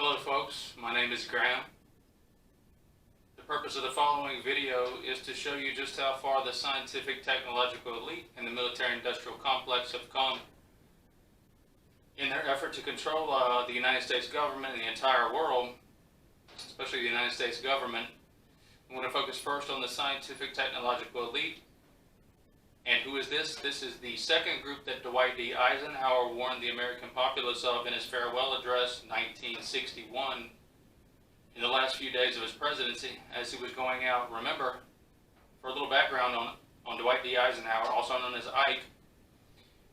Hello folks, my name is Graham. The purpose of the following video is to show you just how far the scientific technological elite and the military industrial complex have come in their effort to control the United States government and the entire world, especially the United States government. I'm going to focus first on the scientific technological elite. And who is this? This is the second group that Dwight D. Eisenhower warned the American populace of in his farewell address, 1961, in the last few days of his presidency, as he was going out. Remember, for a little background on Dwight D. Eisenhower, also known as Ike,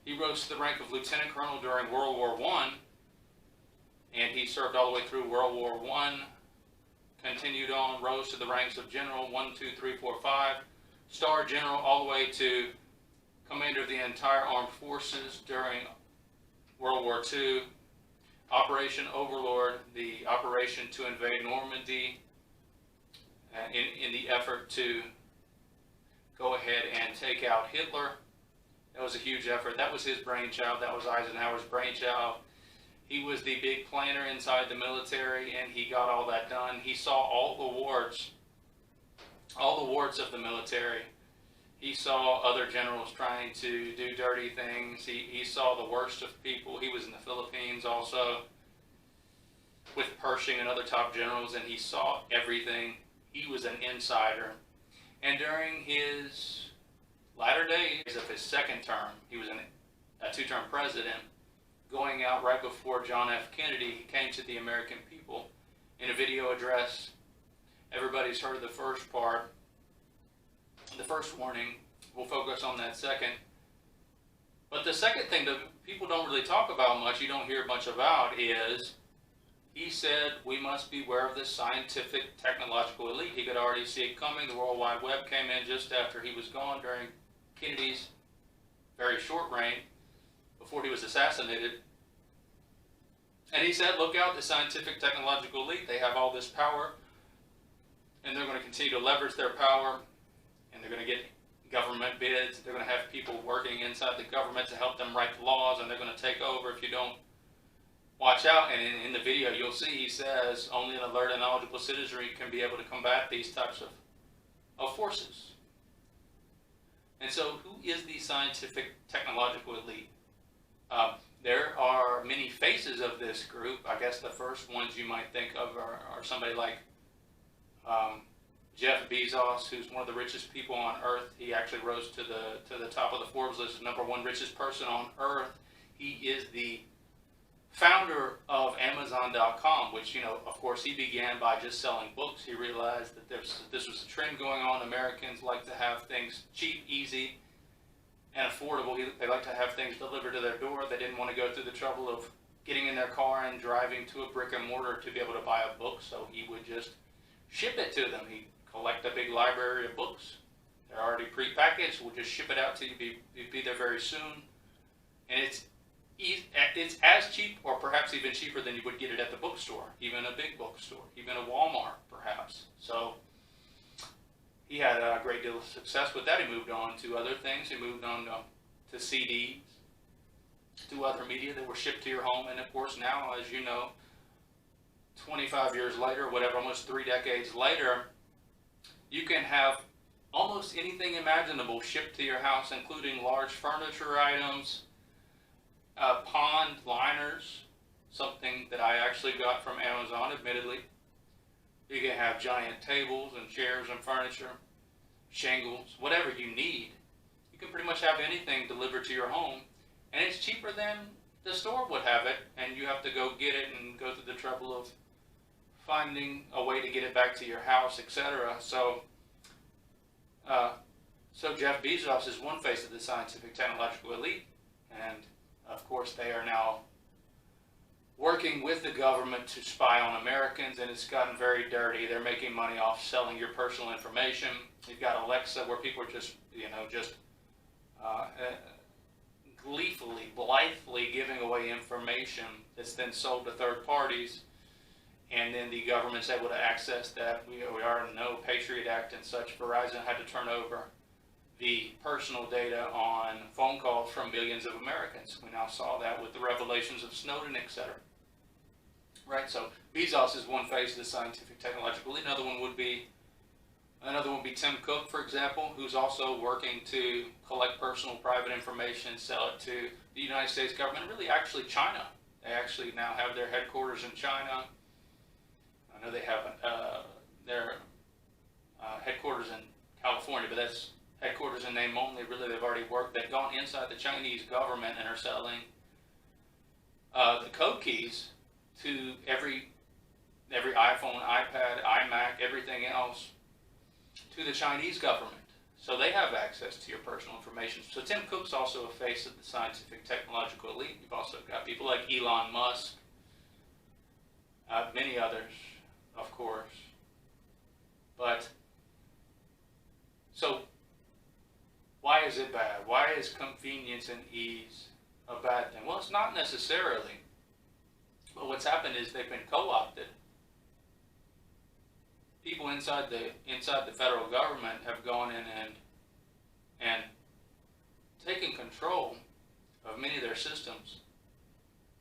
he rose to the rank of lieutenant colonel during World War I, and he served all the way through World War I, continued on, rose to the ranks of general 1, 2, 3, 4, 5, star general, all the way to commander of the entire armed forces during World War II, Operation Overlord, the operation to invade Normandy, in the effort to go ahead and take out Hitler. That was a huge effort. That was his brainchild. That was Eisenhower's brainchild. He was the big planner inside the military, and he got all that done. He saw all the warts of the military. He saw other generals trying to do dirty things. He saw the worst of people. He was in the Philippines also with Pershing and other top generals, and he saw everything. He was an insider. And during his latter days of his second term, he was a two-term president, going out right before John F. Kennedy, he came to the American people in a video address. Everybody's heard the first part. The first warning, we'll focus on that second. But the second thing that people don't really talk about much, you don't hear much about, is he said we must beware of this scientific technological elite. He could already see it coming. The World Wide Web came in just after he was gone during Kennedy's very short reign, before he was assassinated. And he said, look out, the scientific technological elite, they have all this power, and they're going to continue to leverage their power. And they're going to get government bids. They're going to have people working inside the government to help them write the laws, and they're going to take over if you don't watch out. And in the video, you'll see he says only an alert and knowledgeable citizenry can be able to combat these types of forces. And so who is the scientific technological elite? There are many faces of this group. I guess the first ones you might think of are somebody like Jeff Bezos, who's one of the richest people on earth. He actually rose to the top of the Forbes list, #1 richest person on earth. He is the founder of Amazon.com, which, of course, he began by just selling books. He realized that this was a trend going on. Americans like to have things cheap, easy, and affordable. They like to have things delivered to their door. They didn't want to go through the trouble of getting in their car and driving to a brick and mortar to be able to buy a book, so he would just ship it to them. He'd collect a big library of books. They're already pre-packaged. We'll just ship it out to you. You'll be there very soon. And it's as cheap, or perhaps even cheaper than you would get it at the bookstore, even a big bookstore, even a Walmart, perhaps. So he had a great deal of success with that. He moved on to other things. He moved on to CDs, to other media that were shipped to your home. And of course now, as you know, 25 years later, whatever, almost 3 decades later, you can have almost anything imaginable shipped to your house, including large furniture items, pond liners, something that I actually got from Amazon, admittedly. You can have giant tables and chairs and furniture, shingles, whatever you need. You can pretty much have anything delivered to your home, and it's cheaper than the store would have it, and you have to go get it and go through the trouble of finding a way to get it back to your house, etc. So Jeff Bezos is one face of the scientific technological elite, and of course they are now working with the government to spy on Americans, and it's gotten very dirty. They're making money off selling your personal information. You've got Alexa, where people are just gleefully, blithely giving away information that's then sold to third parties, and then the government's able to access that. We already know Patriot Act and such. Verizon had to turn over the personal data on phone calls from millions of Americans. We now saw that with the revelations of Snowden, etc. right? So Bezos is one face of the scientific technological elite. Another one would be Tim Cook, for example, who's also working to collect personal private information, sell it to the United States government, really actually China. They actually now have their headquarters in China. I know they have their headquarters in California, but that's headquarters in name only. Really, they've gone inside the Chinese government and are selling the code keys to every iPhone, iPad, iMac, everything else, to the Chinese government. So they have access to your personal information. So Tim Cook's also a face of the scientific technological elite. You've also got people like Elon Musk, many others, of course. But, so, why is it bad? Why is convenience and ease a bad thing? Well, it's not necessarily. But what's happened is they've been co-opted. People inside the federal government have gone in and taken control of many of their systems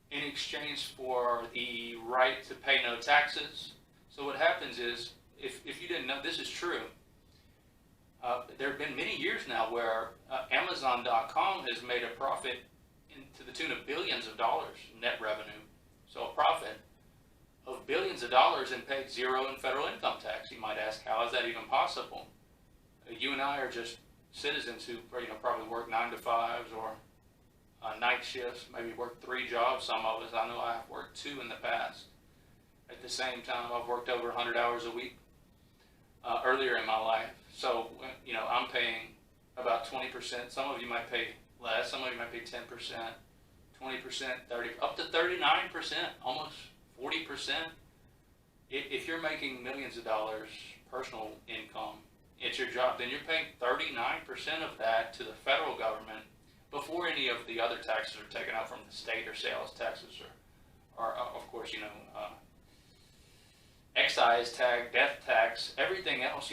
in exchange for the right to pay no taxes. So what happens is, if you didn't know, this is true. There have been many years now where Amazon.com has made a profit to the tune of billions of dollars net revenue. So a profit of billions of dollars and paid zero in federal income tax. You might ask, how is that even possible? You and I are just citizens who probably work 9 to 5s or night shifts, maybe work 3 jobs. Some of us, I know I've worked 2 in the past. At the same time, I've worked over 100 hours a week earlier in my life. So, I'm paying about 20%. Some of you might pay less. Some of you might pay 10%, 20%, 30, up to 39%, almost 40%. If you're making millions of dollars personal income, it's your job, then you're paying 39% of that to the federal government before any of the other taxes are taken out from the state, or sales taxes, or of course, excise tax, death tax, everything else,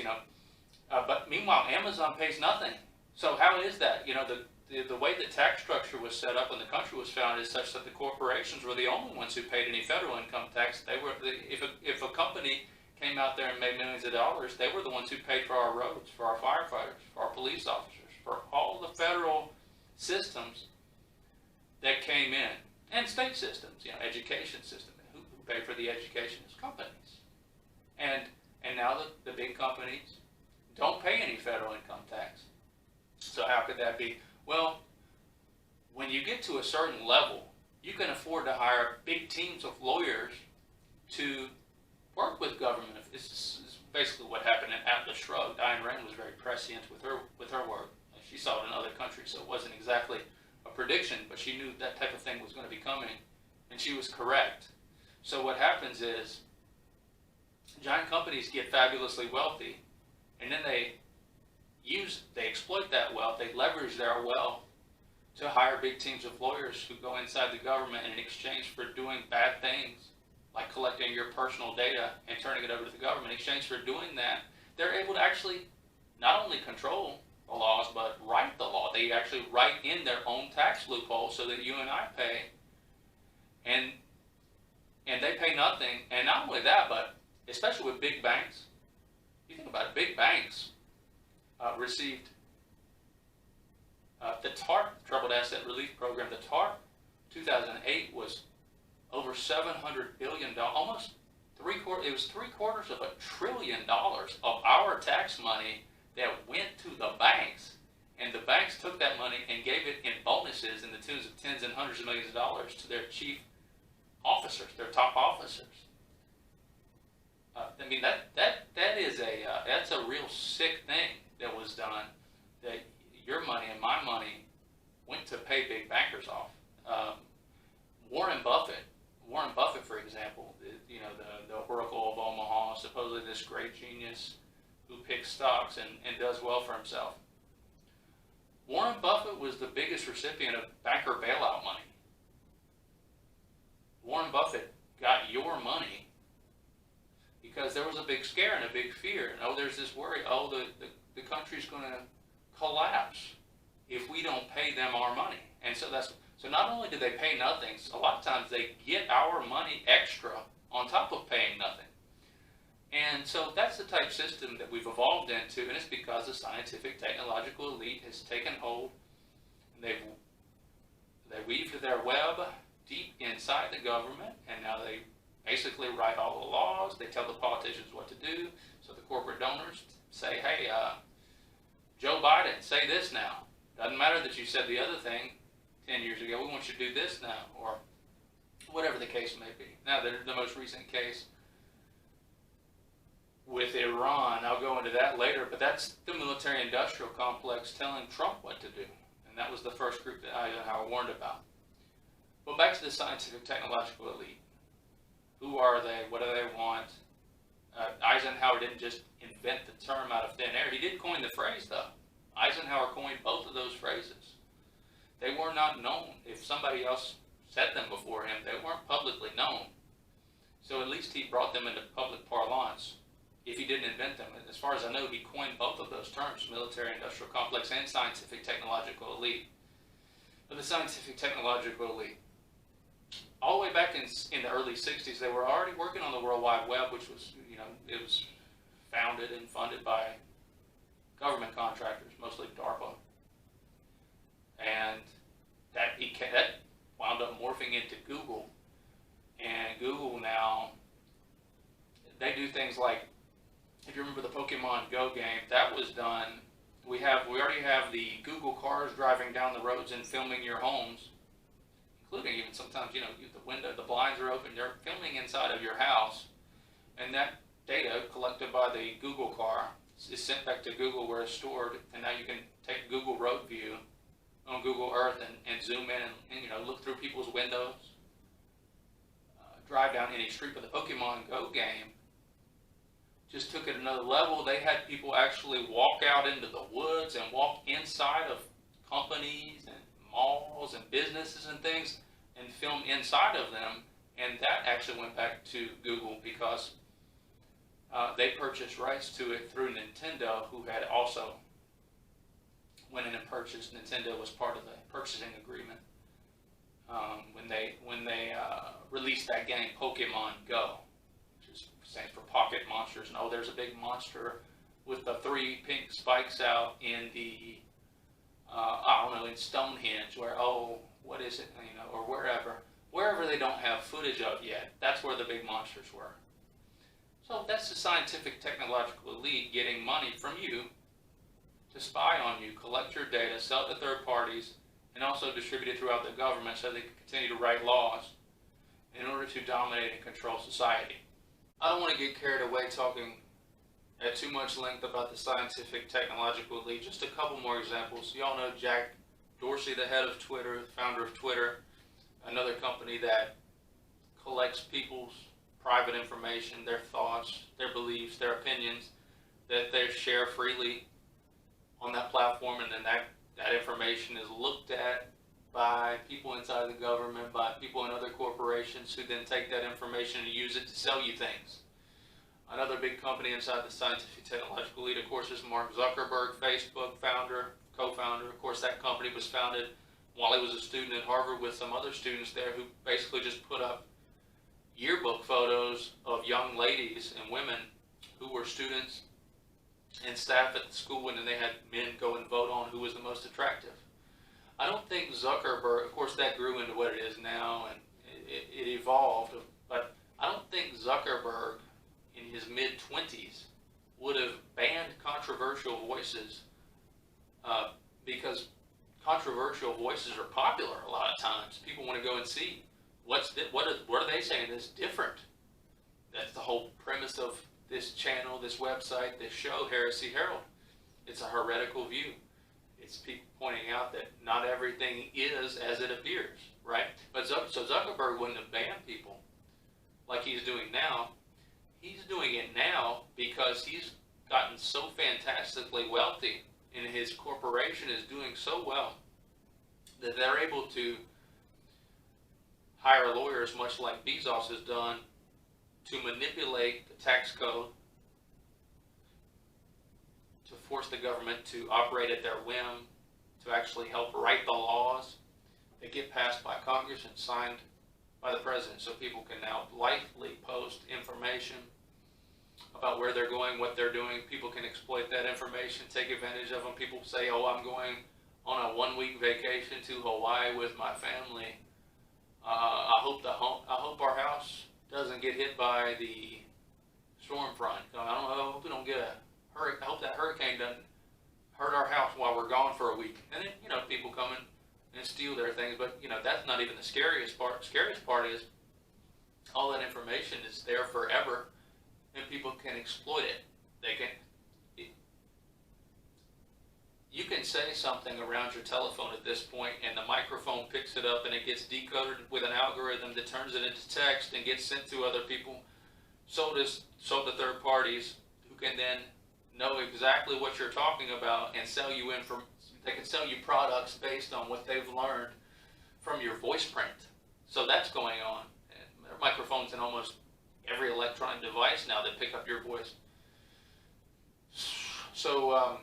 but meanwhile, Amazon pays nothing. So how is that? The way the tax structure was set up when the country was founded is such that the corporations were the only ones who paid any federal income tax. If a company came out there and made millions of dollars, they were the ones who paid for our roads, for our firefighters, for our police officers, for all the federal systems that came in, and state systems, education system. Who paid for the education is companies. And now the big companies don't pay any federal income tax. So how could that be? Well, when you get to a certain level, you can afford to hire big teams of lawyers to work with government. This is basically what happened in Atlas Shrugged. Ayn Rand was very prescient with her work. She saw it in other countries, so it wasn't exactly a prediction, but she knew that type of thing was going to be coming, and she was correct. So what happens is, giant companies get fabulously wealthy, and then they exploit that wealth, they leverage their wealth to hire big teams of lawyers who go inside the government, and in exchange for doing bad things, like collecting your personal data and turning it over to the government, in exchange for doing that, they're able to actually not only control the laws, but write the law. They actually write in their own tax loophole so that you and I pay, and they pay nothing. And not only that, but especially with big banks, you think about it, big banks received the TARP, Troubled Asset Relief Program. The TARP 2008 was over $700 billion, almost it was $750 billion of our tax money that went to the banks, and the banks took that money and gave it in bonuses in the tunes of tens and hundreds of millions of dollars to their chief officers, their top officers. I mean, that's a real sick thing that was done. That your money and my money went to pay big bankers off. Warren Buffett, for example, the Oracle of Omaha, supposedly this great genius who picks stocks and does well for himself. Warren Buffett was the biggest recipient of banker bailout money. Warren Buffett got your money because there was a big scare and a big fear. And there's this worry, the country's going to collapse if we don't pay them our money. And so not only do they pay nothing, a lot of times they get our money extra on top of paying nothing. And so that's the type system that we've evolved into, and it's because the scientific technological elite has taken hold, and they weaved their web deep inside the government, and now they basically write all the laws. They tell the politicians what to do, so the corporate donors say, hey, Joe Biden, say this now. Doesn't matter that you said the other thing 10 years ago. We want you to do this now, or whatever the case may be. Now, the most recent case with Iran, I'll go into that later, but that's the military-industrial complex telling Trump what to do. And that was the first group that Eisenhower warned about. But back to the scientific technological elite. Who are they? What do they want? Eisenhower didn't just invent the term out of thin air. He did coin the phrase, though. Eisenhower coined both of those phrases. They were not known. If somebody else said them before him, they weren't publicly known. So at least he brought them into public parlance. If he didn't invent them, as far as I know, he coined both of those terms, military-industrial complex and scientific technological elite. But the scientific technological elite, all the way back in the early 60s, they were already working on the World Wide Web, which was, it was founded and funded by government contractors, mostly DARPA. And that wound up morphing into Google. And Google now, they do things like, if you remember the Pokemon Go game, that was done. We already have the Google cars driving down the roads and filming your homes, including even sometimes, the blinds are open, they're filming inside of your house, and that data collected by the Google car is sent back to Google where it's stored, and now you can take Google Road View on Google Earth and zoom in and look through people's windows, drive down any street. But the Pokemon Go game just took it another level. They had people actually walk out into the woods and walk inside of companies and malls and businesses and things and film inside of them, and that actually went back to Google because they purchased rights to it through Nintendo, who had also went in and purchased. Nintendo was part of the purchasing agreement when they released that game, Pokemon Go, which stands for Pocket Monsters. And there's a big monster with the 3 pink spikes out in the in Stonehenge, where what is it, or wherever they don't have footage of yet. That's where the big monsters were. So that's the scientific technological elite getting money from you to spy on you, collect your data, sell it to third parties, and also distribute it throughout the government so they can continue to write laws in order to dominate and control society. I don't want to get carried away talking at too much length about the scientific technological elite. Just a couple more examples. You all know Jack Dorsey, the head of Twitter, the founder of Twitter, another company that collects people's private information, their thoughts, their beliefs, their opinions, that they share freely on that platform, and then that information is looked at by people inside the government, by people in other corporations, who then take that information and use it to sell you things. Another big company inside the scientific technological elite, of course, is Mark Zuckerberg, Facebook founder, co-founder. Of course, that company was founded while he was a student at Harvard with some other students there who basically just put up yearbook photos of young ladies and women who were students and staff at the school, and then they had men go and vote on who was the most attractive. I don't think Zuckerberg, of course that grew into what it is now, and it evolved, but I don't think Zuckerberg in his mid-20s would have banned controversial voices because controversial voices are popular a lot of times. People want to go and see what are they saying that's different. That's the whole premise of this channel, this website, this show, Heresy Herald. It's a heretical view. It's people pointing out that not everything is as it appears, right? But so Zuckerberg wouldn't have banned people like he's doing now. He's doing it now because he's gotten so fantastically wealthy, and his corporation is doing so well that they're able to hire lawyers, much like Bezos has done, to manipulate the tax code, to force the government to operate at their whim, to actually help write the laws that get passed by Congress and signed by the president, so people can now lightly post information about where they're going, what they're doing. People can exploit that information, take advantage of them. People say, oh, I'm going on a 1-week vacation to Hawaii with my family. I hope our house doesn't get hit by the storm front. I hope we don't get a hurricane. I hope that hurricane doesn't hurt our house while we're gone for a week. And then, people come in and steal their things. But, that's not even the scariest part. The scariest part is all that information is there forever, and people can exploit it. You can say something around your telephone at this point, and the microphone picks it up, and it gets decoded with an algorithm that turns it into text and gets sent to other people, sold to third parties, who can then know exactly what you're talking about and sell you they can sell you products based on what they've learned from your voice print. So that's going on. And there are microphones in almost every electronic device now that pick up your voice. So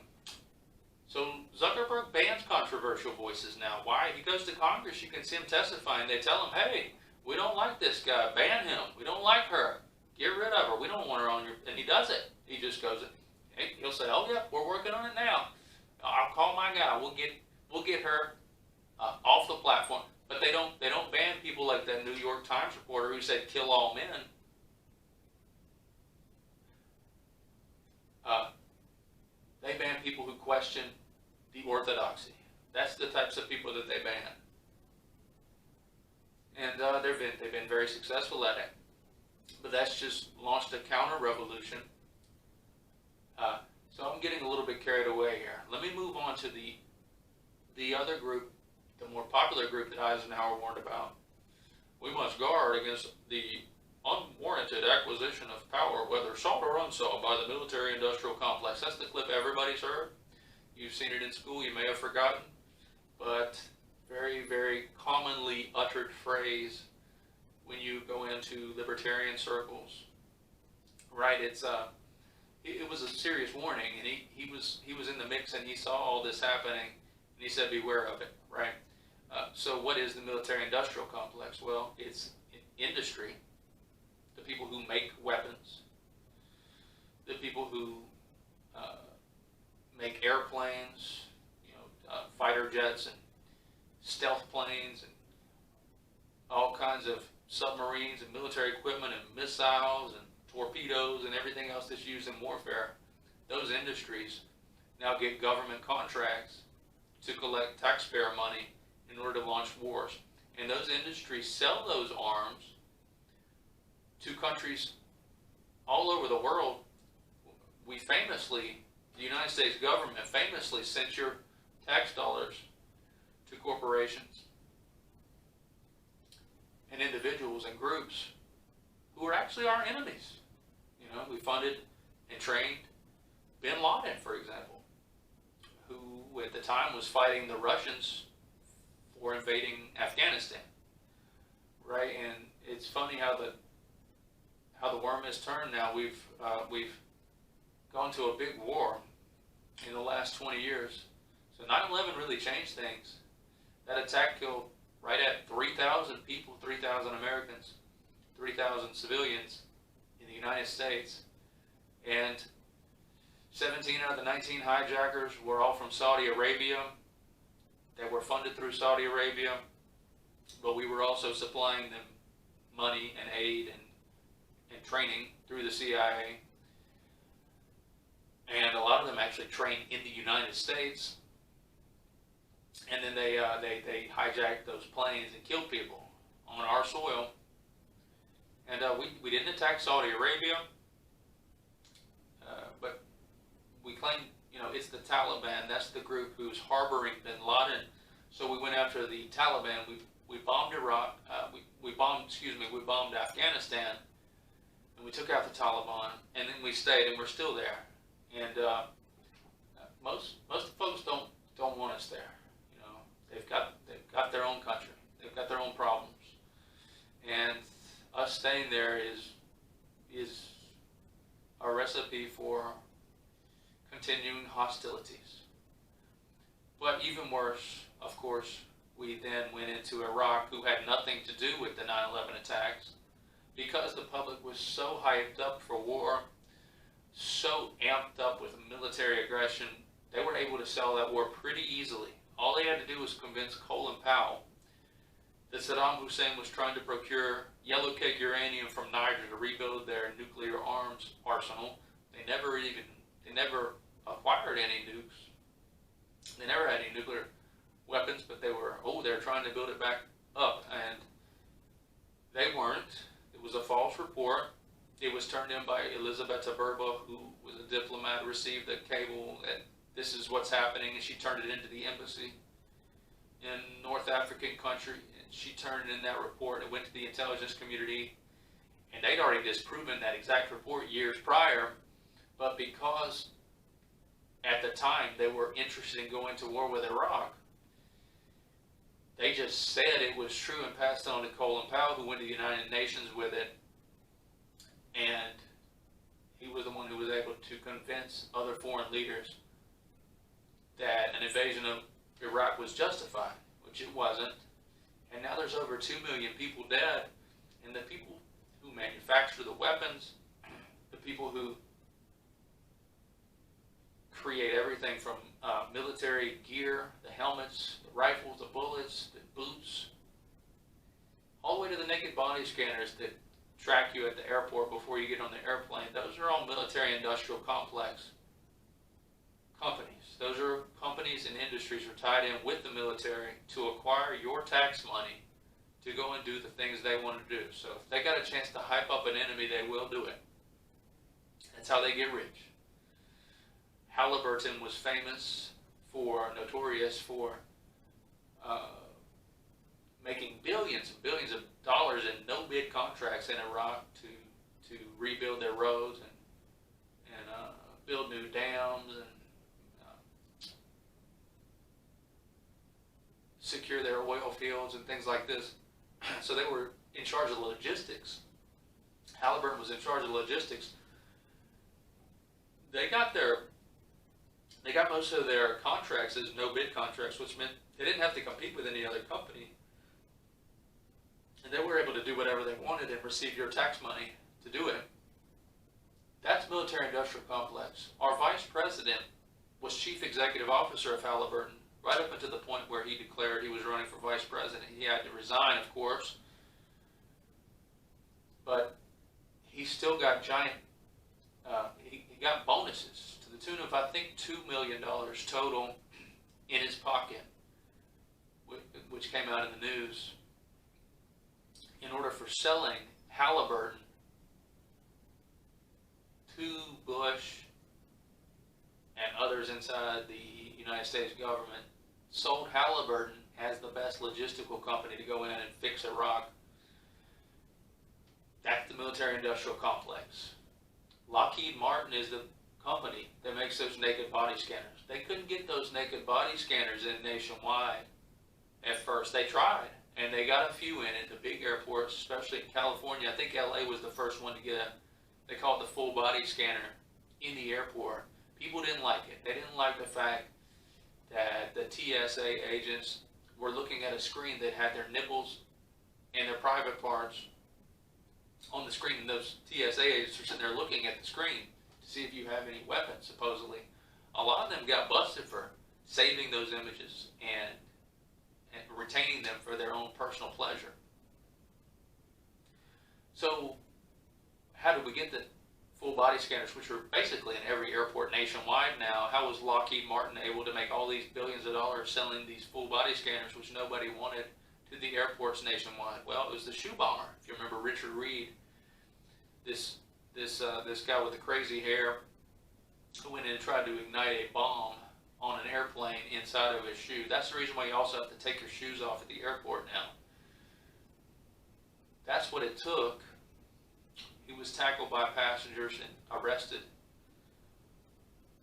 Zuckerberg bans controversial voices now. Why? He goes to Congress. You can see him testifying. They tell him, hey, we don't like this guy. Ban him. We don't like her. Get rid of her. We don't want her on your... And he does it. He just goes... He'll say, oh, yeah, we're working on it now. I'll call my guy. We'll get her off the platform. But they don't ban people like that New York Times reporter who said, kill all men. They ban people who question the orthodoxy. That's the types of people that they ban. And they've been very successful at it. But that's just launched a counter-revolution. So I'm getting a little bit carried away here. Let me move on to the other group, the more popular group that Eisenhower warned about. We must guard against the unwarranted acquisition of power, whether sought or unsought, by the military-industrial complex. That's the clip everybody's heard. You've seen it in school, you may have forgotten, but very, very commonly uttered phrase when you go into libertarian circles. Right? It was a serious warning, and he was in the mix, and he saw all this happening, and he said, beware of it, right? So what is the military-industrial complex? Well, it's industry, the people who make weapons, the people who make airplanes, fighter jets and stealth planes and all kinds of submarines and military equipment and missiles and torpedoes and everything else that's used in warfare. Those industries now get government contracts to collect taxpayer money in order to launch wars. And those industries sell those arms to countries all over the world. The United States government famously sent your tax dollars to corporations and individuals and groups who are actually our enemies. We funded and trained bin Laden, for example, who at the time was fighting the Russians for invading Afghanistan. Right? And it's funny how the worm has turned now. We've gone to a big war in the last 20 years. So 9/11 really changed things. That attack killed right at 3,000 people, 3,000 Americans, 3,000 civilians in the United States. And 17 out of the 19 hijackers were all from Saudi Arabia. They were funded through Saudi Arabia, but we were also supplying them money and aid and training through the CIA. And a lot of them actually trained in the United States. And then they hijacked those planes and killed people on our soil. And we didn't attack Saudi Arabia, but we claim, it's the Taliban. That's the group who's harboring bin Laden. So we went after the Taliban. We bombed Iraq. We bombed Afghanistan, and we took out the Taliban. And then we stayed, and we're still there. And most folks don't want us there. They've got their own country. They've got their own problems, and us staying there is a recipe for continuing hostilities. But even worse, of course, we then went into Iraq, who had nothing to do with the 9/11 attacks, because the public was so hyped up for war, so amped up with military aggression, they were able to sell that war pretty easily. All they had to do was convince Colin Powell that Saddam Hussein was trying to procure yellow cake uranium from Niger to rebuild their nuclear arms arsenal. They never acquired any nukes. They never had any nuclear weapons, but they were trying to build it back up, and they weren't. It was a false report. It was turned in by Elizabeth Taberba, who was a diplomat, received the cable that this is what's happening, and she turned it into the embassy in North African country, and she turned in that report. It went to the intelligence community, and they'd already disproven that exact report years prior, but because at the time they were interested in going to war with Iraq, they just said it was true and passed on to Colin Powell, who went to the United Nations with it, and he was the one who was able to convince other foreign leaders that an invasion of Iraq was justified, which it wasn't. And now there's over 2 million people dead, and the people who manufacture the weapons, the people who create everything from military gear, the helmets, the rifles, the bullets, the boots, all the way to the naked body scanners that track you at the airport before you get on the airplane. Those are all military-industrial complex companies. Those are companies and industries are tied in with the military to acquire your tax money to go and do the things they want to do. So if they got a chance to hype up an enemy, they will do it. That's how they get rich. Halliburton was notorious for making billions and billions of dollars in no-bid contracts in Iraq to rebuild their roads and build new dams and secure their oil fields and things like this. So they were in charge of logistics. Halliburton was in charge of logistics. They got most of their contracts as no-bid contracts, which meant they didn't have to compete with any other company. And they were able to do whatever they wanted and receive your tax money to do it. That's military-industrial complex. Our vice president was chief executive officer of Halliburton right up until the point where he declared he was running for vice president. He had to resign, of course, but he still got giant, he got bonuses to the tune of, I think, $2 million total in his pocket, which came out in the news, in order for selling Halliburton to Bush and others inside the United States government. Sold Halliburton as the best logistical company to go in and fix Iraq. That's the military-industrial complex. Lockheed Martin is the company that makes those naked body scanners. They couldn't get those naked body scanners in nationwide at first. They tried, and they got a few in at the big airports, especially in California. I think LA was the first one to get they call it the full body scanner in the airport. People didn't like it. They didn't like the fact that the TSA agents were looking at a screen that had their nipples and their private parts on the screen, and those TSA agents are sitting there looking at the screen to see if you have any weapons, supposedly. A lot of them got busted for saving those images and retaining them for their own personal pleasure. So how did we get the full body scanners, which are basically in every airport nationwide now? How was Lockheed Martin able to make all these billions of dollars selling these full body scanners, which nobody wanted, to the airports nationwide? Well, it was the shoe bomber. If you remember Richard Reed, this guy with the crazy hair who went in and tried to ignite a bomb on an airplane inside of his shoe. That's the reason why you also have to take your shoes off at the airport now. That's what it took. He was tackled by passengers and arrested.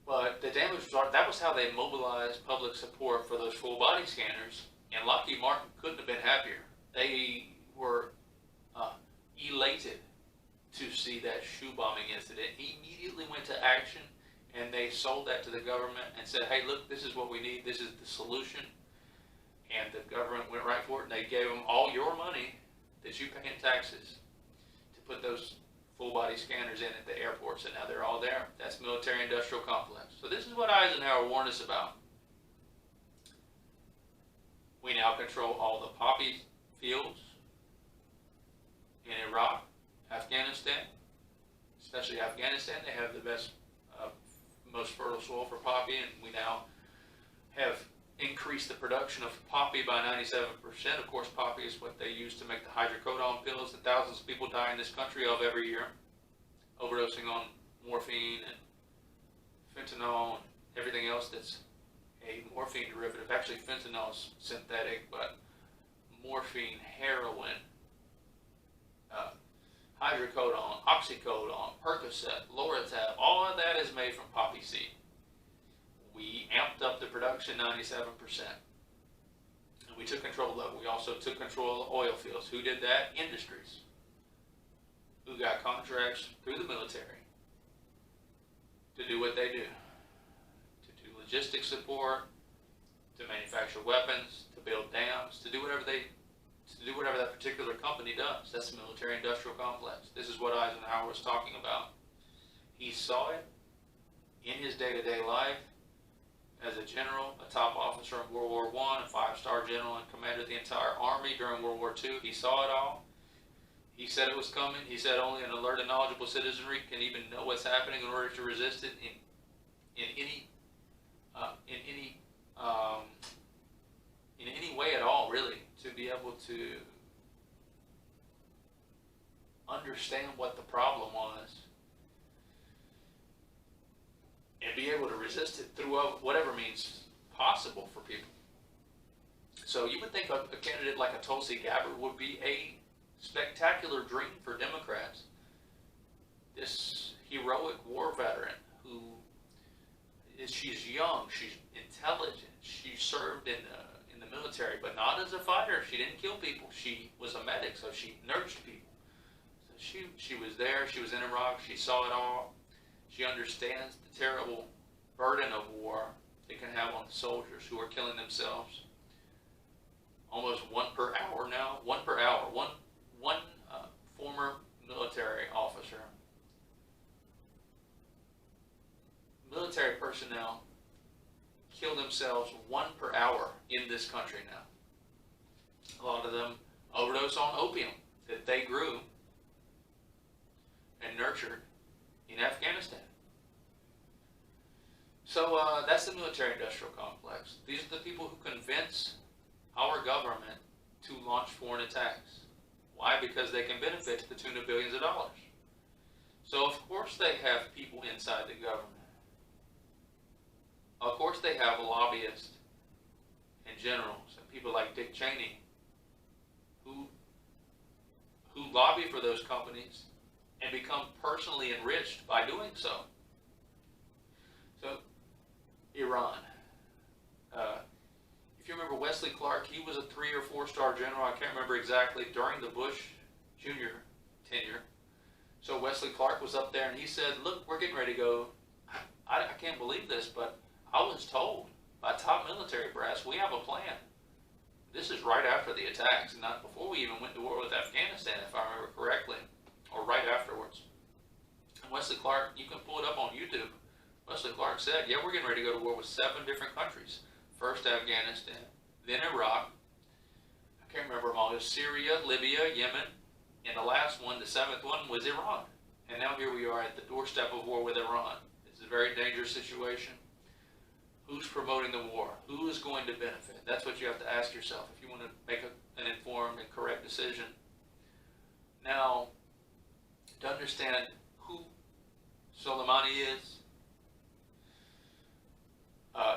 But the damage was, that was how they mobilized public support for those full body scanners. And Lockheed Martin couldn't have been happier. They were elated to see that shoe bombing incident. He immediately went to action, and they sold that to the government and said, hey, look, this is what we need. This is the solution. And the government went right for it, and they gave them all your money that you pay in taxes to put those full-body scanners in at the airports, and now they're all there. That's military-industrial complex. So this is what Eisenhower warned us about. We now control all the poppy fields in Iraq, Afghanistan, especially Afghanistan. They have the best, most fertile soil for poppy, and we now have increased the production of poppy by 97%. Of course, poppy is what they use to make the hydrocodone pills that thousands of people die in this country of every year, overdosing on morphine and fentanyl and everything else that's a morphine derivative. Actually, fentanyl is synthetic, but morphine, heroin, hydrocodone, oxycodone, Percocet, Loratab, all of that is made from poppy seed. We amped up the production 97%. And we took control of it. We also took control of oil fields. Who did that? Industries. Who got contracts through the military to do what they do. To do logistics support, to manufacture weapons, to build dams, to do whatever that particular company does. That's the military-industrial complex. This is what Eisenhower was talking about. He saw it in his day-to-day life as a general, a top officer in World War I, a 5-star general, and commanded the entire army during World War II. He saw it all. He said it was coming. He said only an alert and knowledgeable citizenry can even know what's happening in order to resist it in any way at all, really, to be able to understand what the problem was and be able to resist it through whatever means possible for people. So you would think a candidate like a Tulsi Gabbard would be a spectacular dream for Democrats. This heroic war veteran she's young, she's intelligent, she served in the military, but not as a fighter. She didn't kill people. She was a medic, so she nursed people. So she was there. She was in Iraq. She saw it all. She understands the terrible burden of war it can have on the soldiers who are killing themselves. Almost one per hour now. One per hour. One former military officer. Military personnel kill themselves 1 per hour in this country now. A lot of them overdose on opium that they grew and nurtured in Afghanistan. So that's the military-industrial complex. These are the people who convince our government to launch foreign attacks. Why? Because they can benefit to the tune of billions of dollars. So of course they have people inside the government. Of course they have lobbyists and generals and people like Dick Cheney who lobby for those companies and become personally enriched by doing so. So, Iran. If you remember Wesley Clark, he was a 3 or 4-star general, I can't remember exactly, during the Bush Jr. tenure. So Wesley Clark was up there and he said, look, we're getting ready to go. I can't believe this, but I was told by top military brass, we have a plan. This is right after the attacks, not before we even went to war with Afghanistan, if I remember correctly, or right afterwards. And Wesley Clark, you can pull it up on YouTube. Wesley Clark said, yeah, we're getting ready to go to war with 7 different countries. First Afghanistan, then Iraq. I can't remember them all. It was Syria, Libya, Yemen, and the last one, the 7th one, was Iran. And now here we are at the doorstep of war with Iran. It's a very dangerous situation. Who's promoting the war? Who is going to benefit? That's what you have to ask yourself if you want to make an informed and correct decision. Now, to understand who Soleimani is,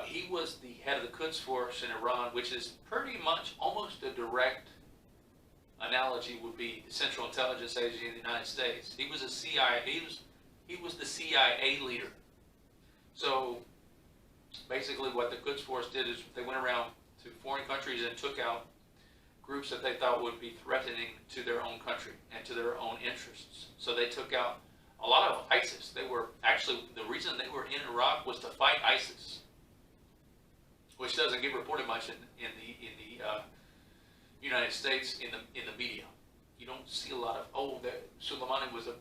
he was the head of the Quds Force in Iran, which is pretty much almost a direct analogy would be the Central Intelligence Agency in the United States. He was a CIA. He was the CIA leader. So basically what the Quds Force did is they went around to foreign countries and took out groups that they thought would be threatening to their own country and to their own interests. So they took out a lot of ISIS. They were actually, the reason they were in Iraq was to fight ISIS, which doesn't get reported much in the United States in the media. You don't see a lot of, Soleimani was a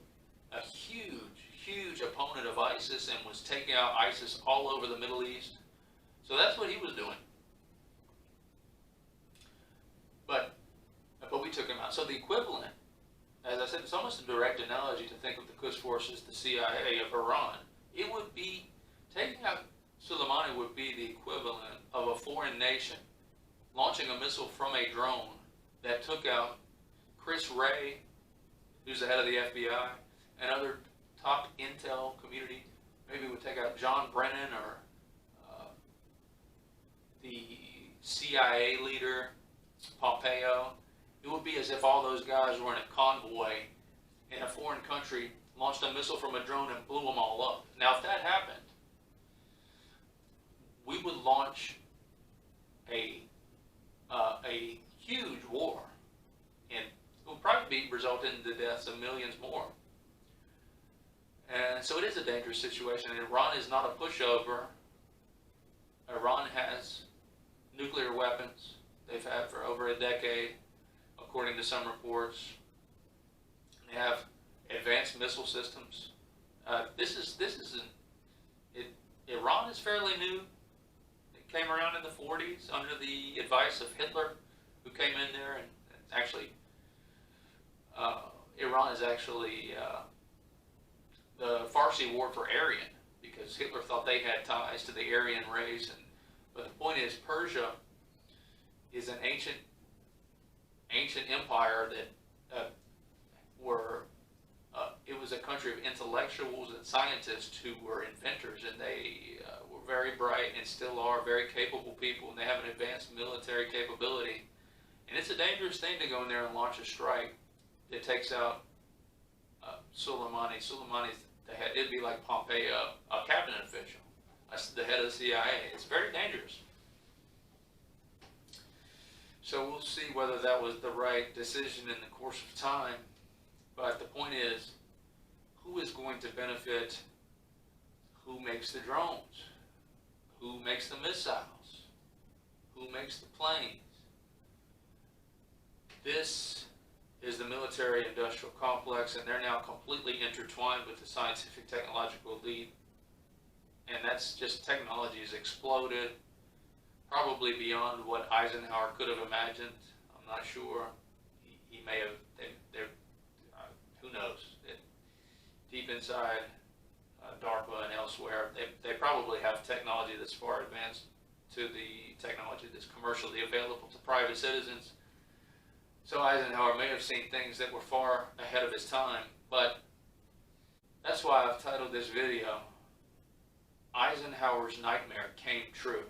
huge opponent of ISIS and was taking out ISIS all over the Middle East. So that's what he was doing. But we took him out. So the equivalent, as I said, it's almost a direct analogy to think of the Quds forces, the CIA of Iran. It would be, taking out Soleimani would be the equivalent of a foreign nation launching a missile from a drone that took out Chris Wray, who's the head of the FBI, and other top intel community. Maybe would take out John Brennan or the CIA leader, Pompeo. It would be as if all those guys were in a convoy in a foreign country, launched a missile from a drone and blew them all up. Now, if that happened, we would launch a huge war, and it would probably result in the deaths of millions more. And so it is a dangerous situation. And Iran is not a pushover. Iran has nuclear weapons. They've had for over a decade, according to some reports. They have advanced missile systems. Iran is fairly new. It came around in the 40s under the advice of Hitler, who came in there, and actually, Iran is actually the Farsi word for Aryan, because Hitler thought they had ties to the Aryan race. But the point is, Persia is an ancient empire that it was a country of intellectuals and scientists who were inventors, and they were very bright and still are very capable people, and they have an advanced military capability. And it's a dangerous thing to go in there and launch a strike that takes out Soleimani. Soleimani's the head. It'd be like Pompeo, a cabinet official, the head of the CIA. It's very dangerous. So we'll see whether that was the right decision in the course of time. But the point is, who is going to benefit? Who makes the drones? Who makes the missiles? Who makes the planes? This is the military-industrial complex, and they're now completely intertwined with the scientific technological elite. And that's just, technology has exploded, probably beyond what Eisenhower could have imagined. I'm not sure. He may have, who knows? Deep inside DARPA and elsewhere, they probably have technology that's far advanced to the technology that's commercially available to private citizens. So Eisenhower may have seen things that were far ahead of his time, but that's why I've titled this video, Eisenhower's Nightmare Came True.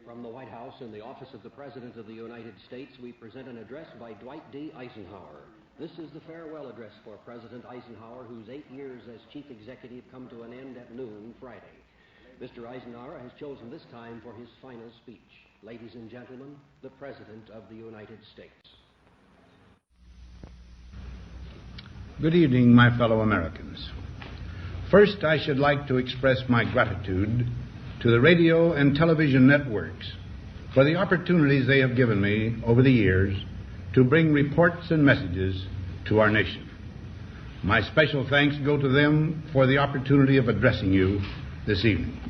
From the White House in the office of the President of the United States, we present an address by Dwight D. Eisenhower. This is the farewell address for President Eisenhower, whose 8 years as chief executive come to an end at noon Friday. Mr. Eisenhower has chosen this time for his final speech. Ladies and gentlemen, the President of the United States. Good evening, my fellow Americans. First, I should like to express my gratitude to the radio and television networks for the opportunities they have given me over the years to bring reports and messages to our nation. My special thanks go to them for the opportunity of addressing you this evening.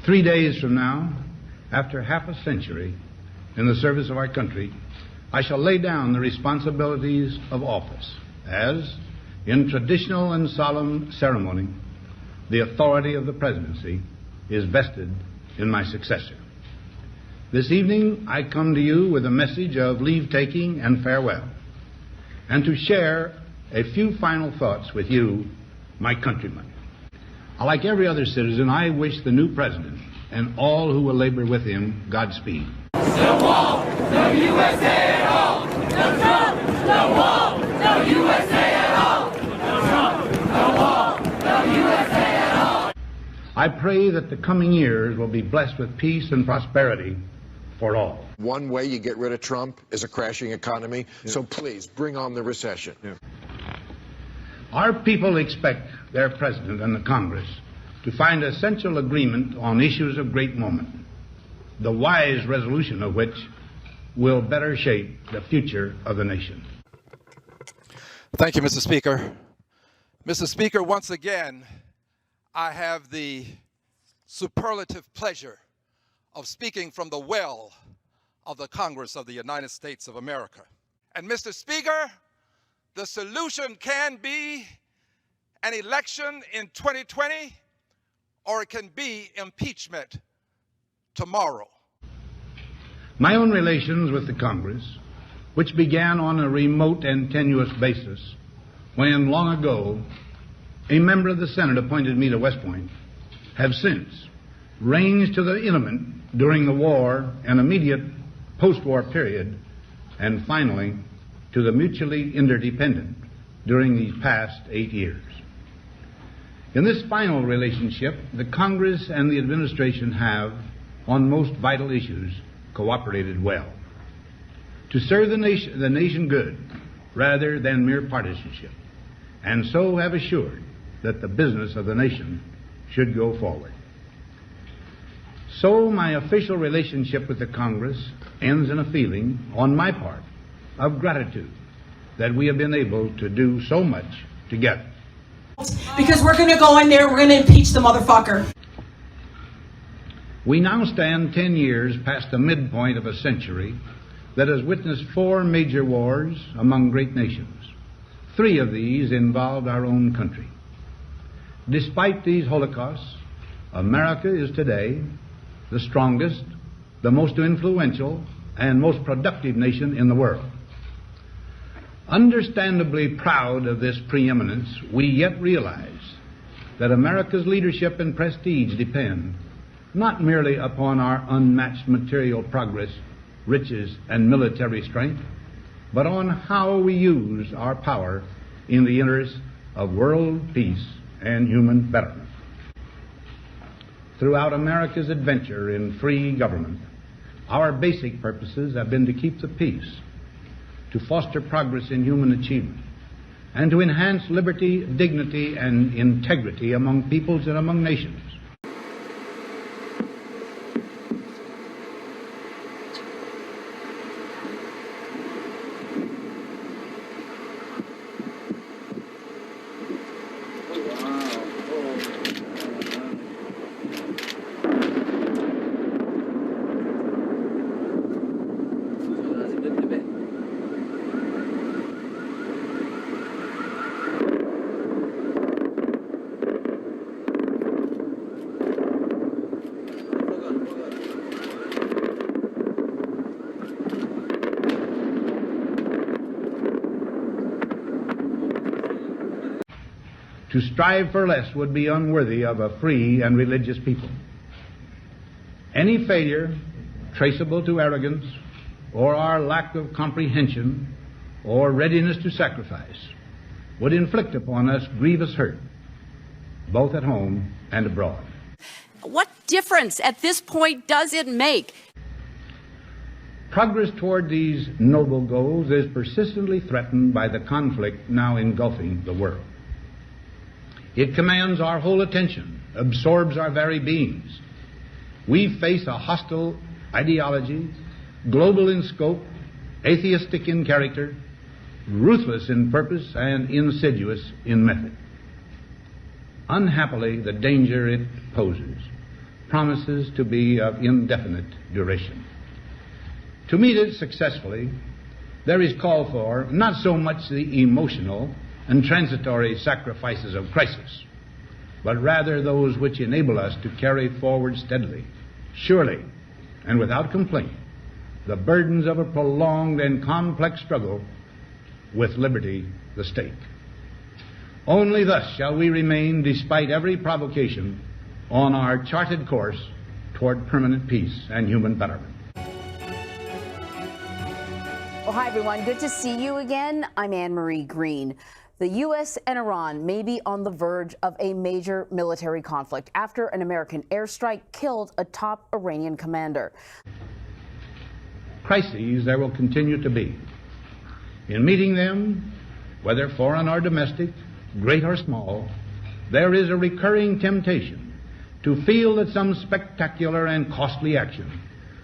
3 days from now, after half a century in the service of our country, I shall lay down the responsibilities of office as, in traditional and solemn ceremony, the authority of the presidency is vested in my successor. This evening, I come to you with a message of leave-taking and farewell, and to share a few final thoughts with you, my countrymen. Like every other citizen, I wish the new president and all who will labor with him Godspeed. No wall, no USA at all. No Trump, no wall, no USA at all. No Trump, no wall. I pray that the coming years will be blessed with peace and prosperity for all. One way you get rid of Trump is a crashing economy, so please bring on the recession. Our people expect their president and the Congress to find essential agreement on issues of great moment, the wise resolution of which will better shape the future of the nation. Thank you, Mr. Speaker. Mr. Speaker, once again, I have the superlative pleasure of speaking from the well of the Congress of the United States of America. And Mr. Speaker, the solution can be an election in 2020, or it can be impeachment tomorrow. My own relations with the Congress, which began on a remote and tenuous basis when, long ago, a member of the Senate appointed me to West Point, have since ranged to the intimate during the war and immediate post-war period, and finally to the mutually interdependent during these past 8 years. In this final relationship, the Congress and the administration have, on most vital issues, cooperated well to serve the nation good rather than mere partisanship, and so have assured that the business of the nation should go forward. So my official relationship with the Congress ends in a feeling, on my part, of gratitude that we have been able to do so much together. Because we're going to go in there, we're going to impeach the motherfucker. We now stand 10 years past the midpoint of a century that has witnessed 4 major wars among great nations. 3 of these involved our own country. Despite these holocausts, America is today the strongest, the most influential, and most productive nation in the world. Understandably proud of this preeminence, we yet realize that America's leadership and prestige depend not merely upon our unmatched material progress, riches, and military strength, but on how we use our power in the interest of world peace and human betterment. Throughout America's adventure in free government, our basic purposes have been to keep the peace, to foster progress in human achievement, and to enhance liberty, dignity, and integrity among peoples and among nations. To strive for less would be unworthy of a free and religious people. Any failure traceable to arrogance or our lack of comprehension or readiness to sacrifice would inflict upon us grievous hurt, both at home and abroad. What difference at this point does it make? Progress toward these noble goals is persistently threatened by the conflict now engulfing the world. It commands our whole attention, absorbs our very beings. We face a hostile ideology, global in scope, atheistic in character, ruthless in purpose, and insidious in method. Unhappily, the danger it poses promises to be of indefinite duration. To meet it successfully, there is call for not so much the emotional and transitory sacrifices of crisis, but rather those which enable us to carry forward steadily, surely, and without complaint, the burdens of a prolonged and complex struggle with liberty, the stake. Only thus shall we remain, despite every provocation, on our charted course toward permanent peace and human betterment. Well, hi, everyone. Good to see you again. I'm Anne Marie Green. The U.S. and Iran may be on the verge of a major military conflict after an American airstrike killed a top Iranian commander. Crises there will continue to be. In meeting them, whether foreign or domestic, great or small, there is a recurring temptation to feel that some spectacular and costly action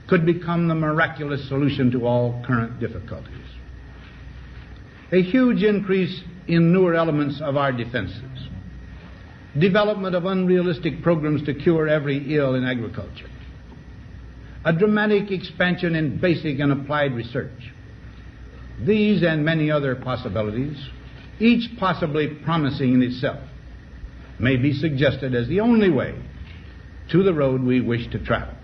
could become the miraculous solution to all current difficulties. A huge increase in newer elements of our defenses, development of unrealistic programs to cure every ill in agriculture, a dramatic expansion in basic and applied research. These and many other possibilities, each possibly promising in itself, may be suggested as the only way to the road we wish to travel.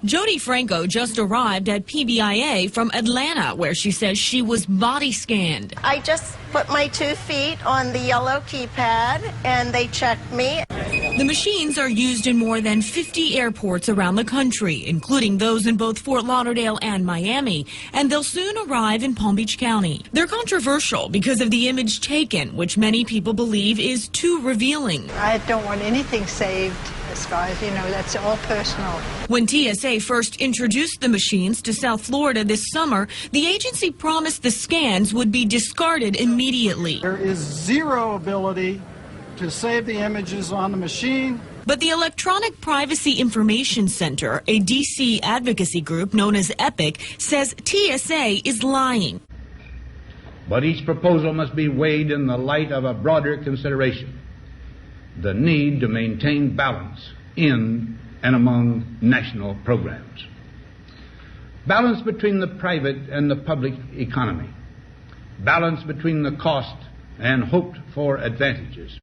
Jody Franco just arrived at PBIA from Atlanta, where she says she was body scanned. I just put my 2 feet on the yellow keypad and they checked me. The machines are used in more than 50 airports around the country, including those in both Fort Lauderdale and Miami, and they'll soon arrive in Palm Beach County. They're controversial because of the image taken, which many people believe is too revealing. I don't want anything saved as far as, that's all personal. When TSA first introduced the machines to South Florida this summer, the agency promised the scans would be discarded immediately. There is zero ability to save the images on the machine. But the Electronic Privacy Information Center, a D.C. advocacy group known as EPIC, says TSA is lying. But each proposal must be weighed in the light of a broader consideration: the need to maintain balance in and among national programs. Balance between the private and the public economy. Balance between the cost and hoped for advantages.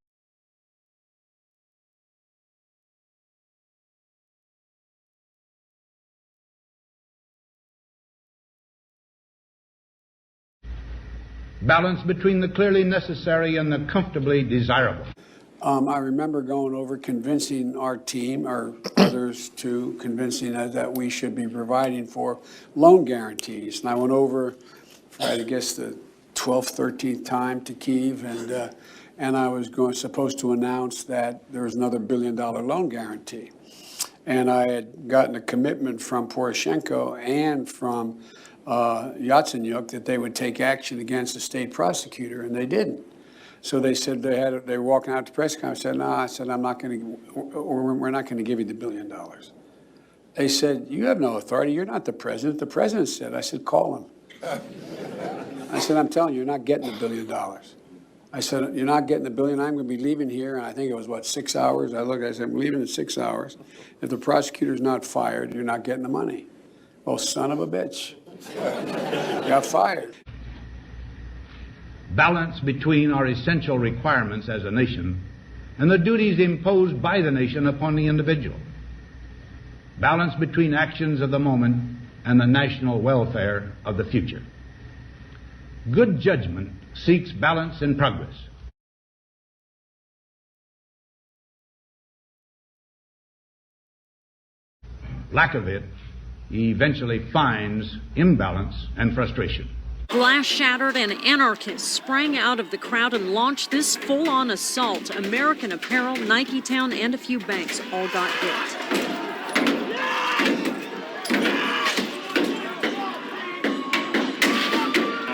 Balance between the clearly necessary and the comfortably desirable. I remember going over convincing our team, or others too, convincing us that we should be providing for loan guarantees. And I went over for, I guess, the 12th, 13th time to Kyiv, and I was supposed to announce that there was another $1 billion loan guarantee. And I had gotten a commitment from Poroshenko and from Yatsenyuk that they would take action against the state prosecutor, and they didn't. So they said they were walking out to press conference. I said, no, I said, we're not going to give you the $1 billion. They said, you have no authority. You're not the president. The president said. I said, call him. I said, I'm telling you, you're not getting the $1 billion. I said, you're not getting the $1 billion. I'm going to be leaving here. And I think it was, 6 hours? I said, I'm leaving in 6 hours. If the prosecutor's not fired, you're not getting the money. Well, son of a bitch. Got fired. Balance between our essential requirements as a nation and the duties imposed by the nation upon the individual. Balance between actions of the moment and the national welfare of the future. Good judgment seeks balance in progress. Lack of it eventually finds imbalance and frustration. Glass shattered and anarchists sprang out of the crowd and launched this full-on assault. American Apparel, Nike Town, and a few banks all got hit.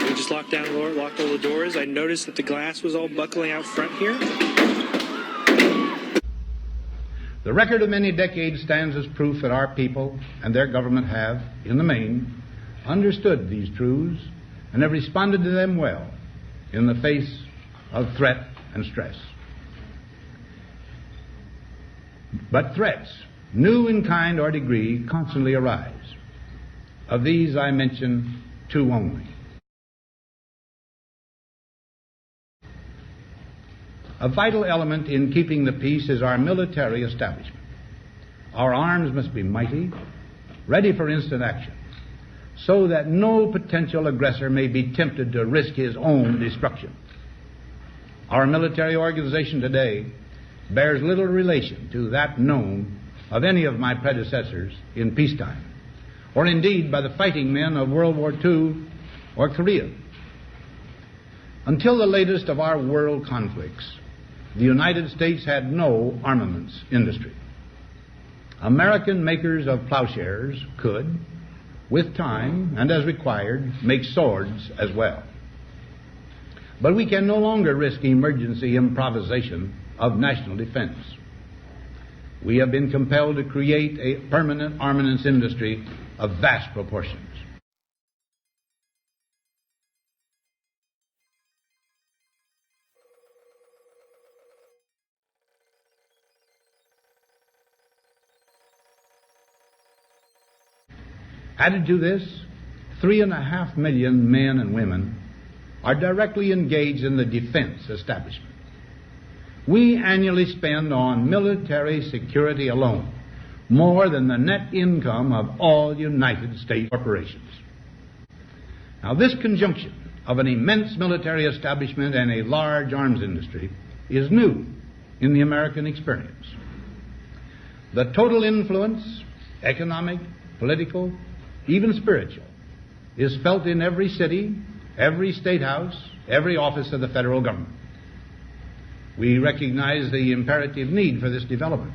We just locked all the doors. I noticed that the glass was all buckling out front here. The record of many decades stands as proof that our people and their government have, in the main, understood these truths and have responded to them well in the face of threat and stress. But threats, new in kind or degree, constantly arise. Of these I mention two only. A vital element in keeping the peace is our military establishment. Our arms must be mighty, ready for instant action, so that no potential aggressor may be tempted to risk his own destruction. Our military organization today bears little relation to that known of any of my predecessors in peacetime, or indeed by the fighting men of World War II or Korea. Until the latest of our world conflicts, the United States had no armaments industry. American makers of plowshares could, with time and as required, make swords as well. But we can no longer risk emergency improvisation of national defense. We have been compelled to create a permanent armaments industry of vast proportions. Added to this, 3.5 million men and women are directly engaged in the defense establishment. We annually spend on military security alone more than the net income of all United States corporations. Now, this conjunction of an immense military establishment and a large arms industry is new in the American experience. The total influence, economic, political, even spiritual, is felt in every city, every state house, every office of the federal government. We recognize the imperative need for this development,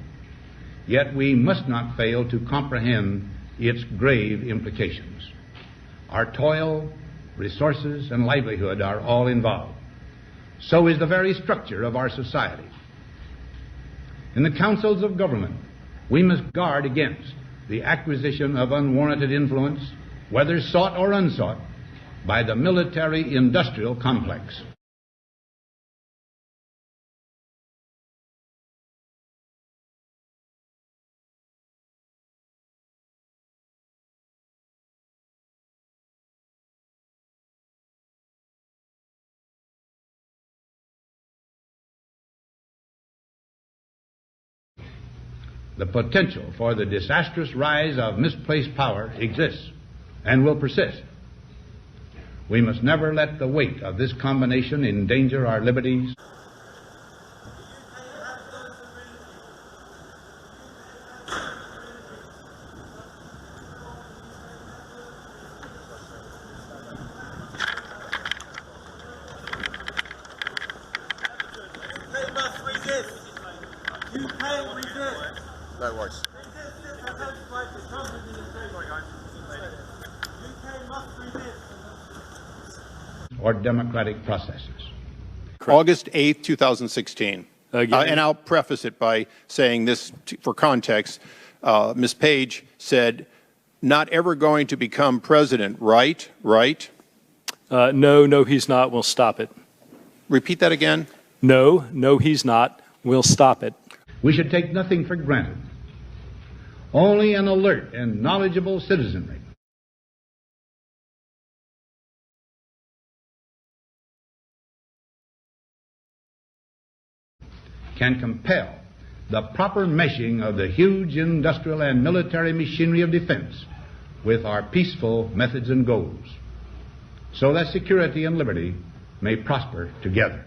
yet we must not fail to comprehend its grave implications. Our toil, resources, and livelihood are all involved. So is the very structure of our society. In the councils of government, we must guard against the acquisition of unwarranted influence, whether sought or unsought, by the military-industrial complex. The potential for the disastrous rise of misplaced power exists and will persist. We must never let the weight of this combination endanger our liberties. They must resist. You can't resist. That works. Or democratic processes. August 8th, 2016. And I'll preface it by saying this for context. Ms. Page said, not ever going to become president, right? Right? No, he's not. We'll stop it. Repeat that again. No, he's not. We'll stop it. We should take nothing for granted. Only an alert and knowledgeable citizenry can compel the proper meshing of the huge industrial and military machinery of defense with our peaceful methods and goals, so that security and liberty may prosper together.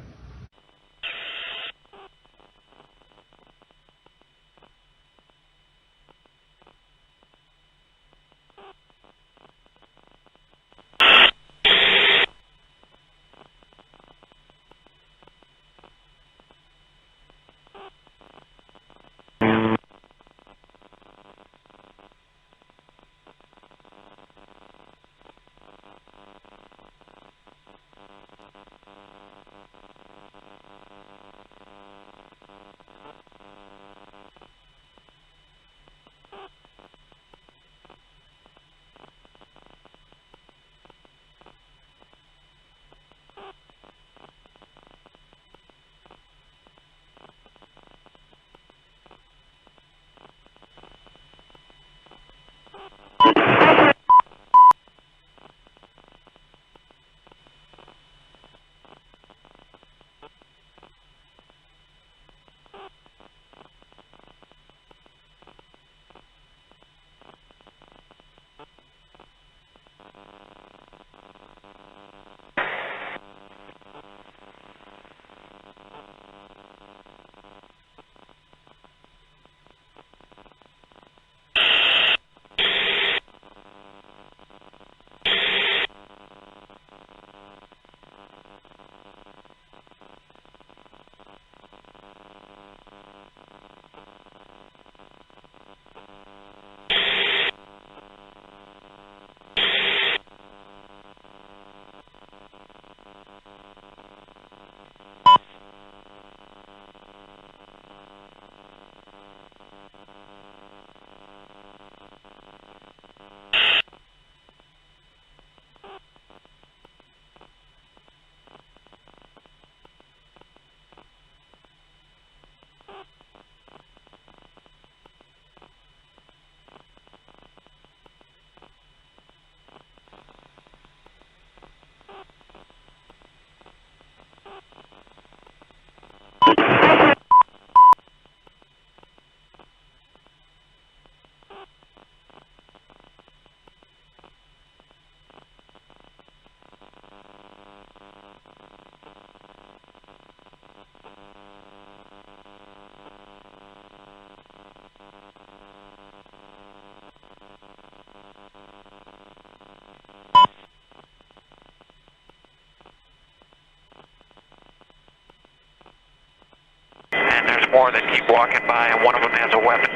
more that keep walking by, and one of them has a weapon.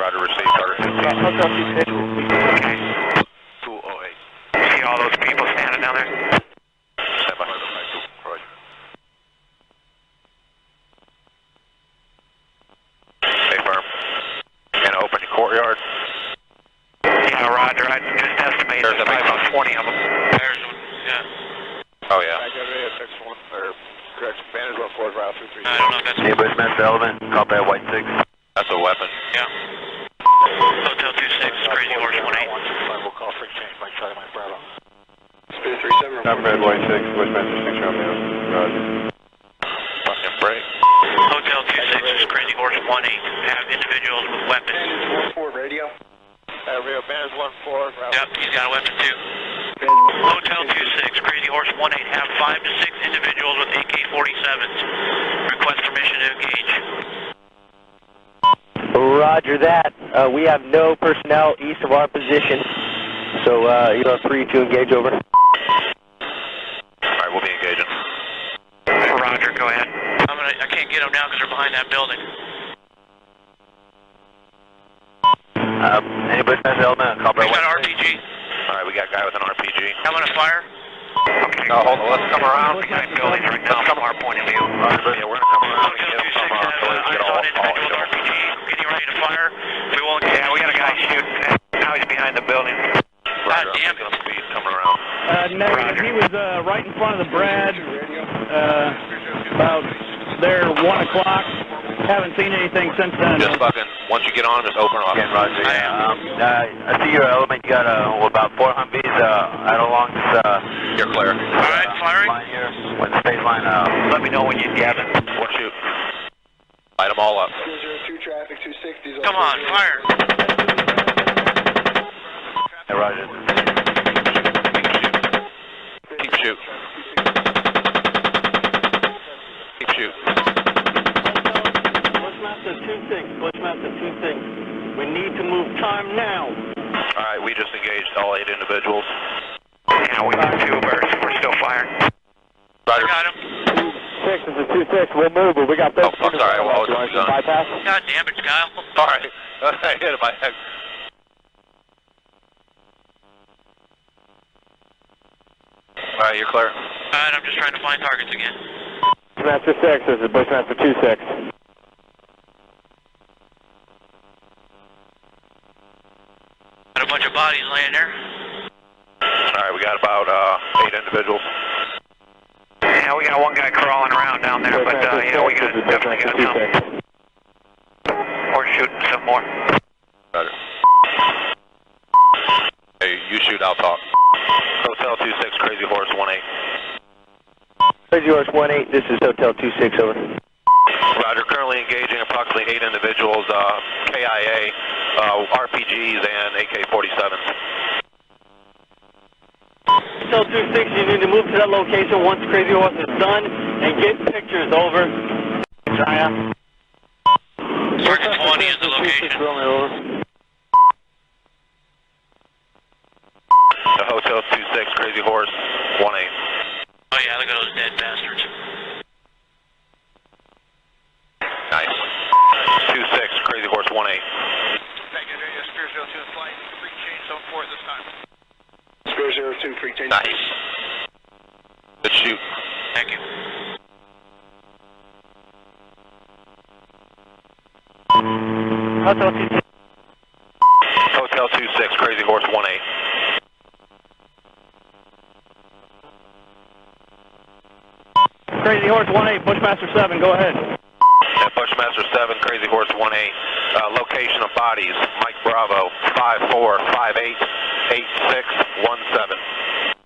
Roger, receive, target 15. Okay. 208. See all those people standing down there? Stand by. Roger. Stay firm. And open the courtyard. Yeah, Roger. I just estimated there's about 20 of them. There's one, yeah. Oh, yeah. I got a 6-1, or correct, Bandage 1-4, route 2-3. I don't know if that's... Hey, Bushmaster Element, copy at White 6. That's a weapon. Yeah. Hotel 26, Crazy Horse 18. We'll call free change by Charlie Mike Bravo. Speed 37. Number at White 6, Bushmaster 6, Romeo. Roger. Fucking break. Hotel 26 is Crazy Horse 18. Have individuals with weapons. Bandage 1-4, radio. Radio, Bandage 1-4, route. Yep, he's got a weapon too. Hotel 26, Crazy Horse 18. Have 5 to 6 individuals with AK-47s. Request permission to engage. Roger that. We have no personnel east of our position, so you are free to engage over. Alright, we'll be engaging. Roger, go ahead. I can't get them now because they're behind that building. Any Bushmaster Element, copy We got RPG. Alright, we got a guy with an RPG. I'm going to fire. Okay. No, hold on, let's come around. Behind buildings right now from our point of view. Yeah, we're going to come around and Hotel get 26 has eyes on individual with RPG. Getting ready to fire. We won't. Yeah, we got a guy shooting. Now he's behind the building. God damn it. Speed coming around. Negative. He was right in front of the Brad, about there 1 o'clock. Haven't seen anything since then. Just fucking, once you get on, just open up. Okay, Roger. I see your element. You got about 4 Humvees out along this. You're clear. All right, firing. Line here. When the space line, let me know when you have it. We'll shoot. Light them all up. 202 traffic, 260s. Come on, fire. Hey, Roger. Keep shoot. Keep shoot. Bushmaster 2-6. We need to move time now. Alright, we just engaged all 8 individuals. Yeah, we got 2 birds. We're still firing. Roger. Got him. 6 is a 2-6. We'll move, but we got this. Oh, sorry. I was done. Bypass. God damn it, Kyle. Alright. I hit him by head. Alright, you're clear. Alright, I'm just trying to find targets again. Bushmaster 6, this is Bushmaster 2-6. Got a bunch of bodies laying there. Alright, we got about 8 individuals. Yeah, we got one guy crawling around down there, but yeah, we definitely got some. We're shooting some more. Roger. Hey, you shoot, I'll talk. Hotel 26, Crazy Horse 18. Crazy Horse 18, this is Hotel 26, over. Roger, currently engaging approximately 8 individuals, KIA, RPGs, and AK-47s. Hotel 26, you need to move to that location once Crazy Horse is done and get pictures, over. Target 20 is the location. The Hotel 26, Crazy Horse 18. Oh yeah, look at those dead bastards. Nice. 26, Crazy Horse 18. Thank you, Spear 02 in flight. Free change zone 4 this time. Spear 02, free change. Nice. Good shoot. Thank you. Hotel 26. Hotel 26, Crazy Horse 18. Crazy Horse 18, Bushmaster 7, go ahead. At Bushmaster 7, Crazy Horse 18. Location of bodies, Mike Bravo, 5458 8617.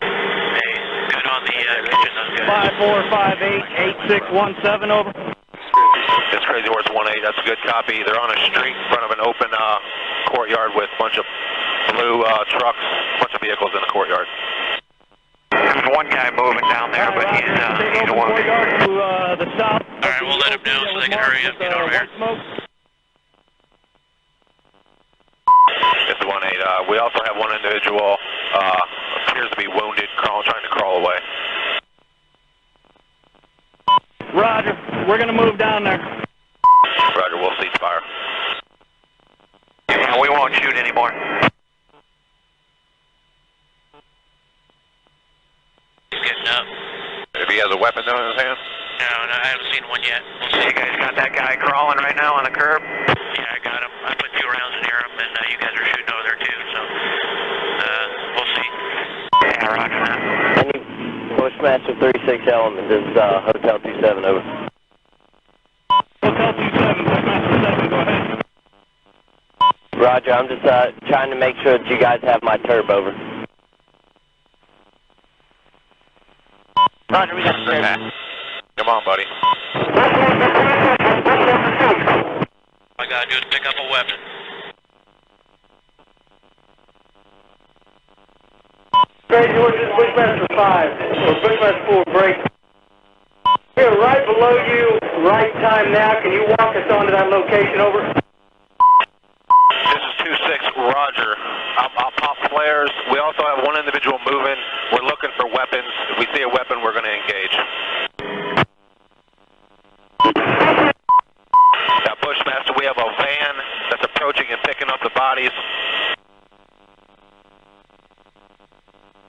Hey, good on the kitchen, those guys. 5458 8617, over. It's Crazy Horse 18, that's a good copy. They're on a street in front of an open courtyard with a bunch of blue trucks, a bunch of vehicles in the courtyard. There's one guy moving down there, but he's wounded. To the south. Alright, we'll let him know so they can hurry up, get over here. It's 18. We also have one individual, appears to be wounded, trying to crawl away. Roger, we're going to move down there. cease fire. Yeah, we won't shoot anymore. He's getting up. If he has a weapon though in his hand? No, I haven't seen one yet. We'll see. You guys got that guy crawling right now on the curb? Yeah, I got him. I put 2 rounds near him, and you guys are shooting over there too, so we'll see. Yeah, roger that. Bushmaster 36 element, this is Hotel 27, over. Hotel 27, Bushmaster 7, go ahead. Roger, I'm just trying to make sure that you guys have my turb, over. Roger, we got the turb. Come on, buddy. All I gotta do is pick up a weapon. Crazy Horse, this is Bushmaster 5, or Bushmaster 4, break. Here, right below you, right time now. Can you walk us onto that location, over? This is 2-6, Roger. I'll pop flares. We also have one individual moving. We're looking for weapons. If we see a weapon, we're going to engage. Now, Bushmaster, we have a van that's approaching and picking up the bodies.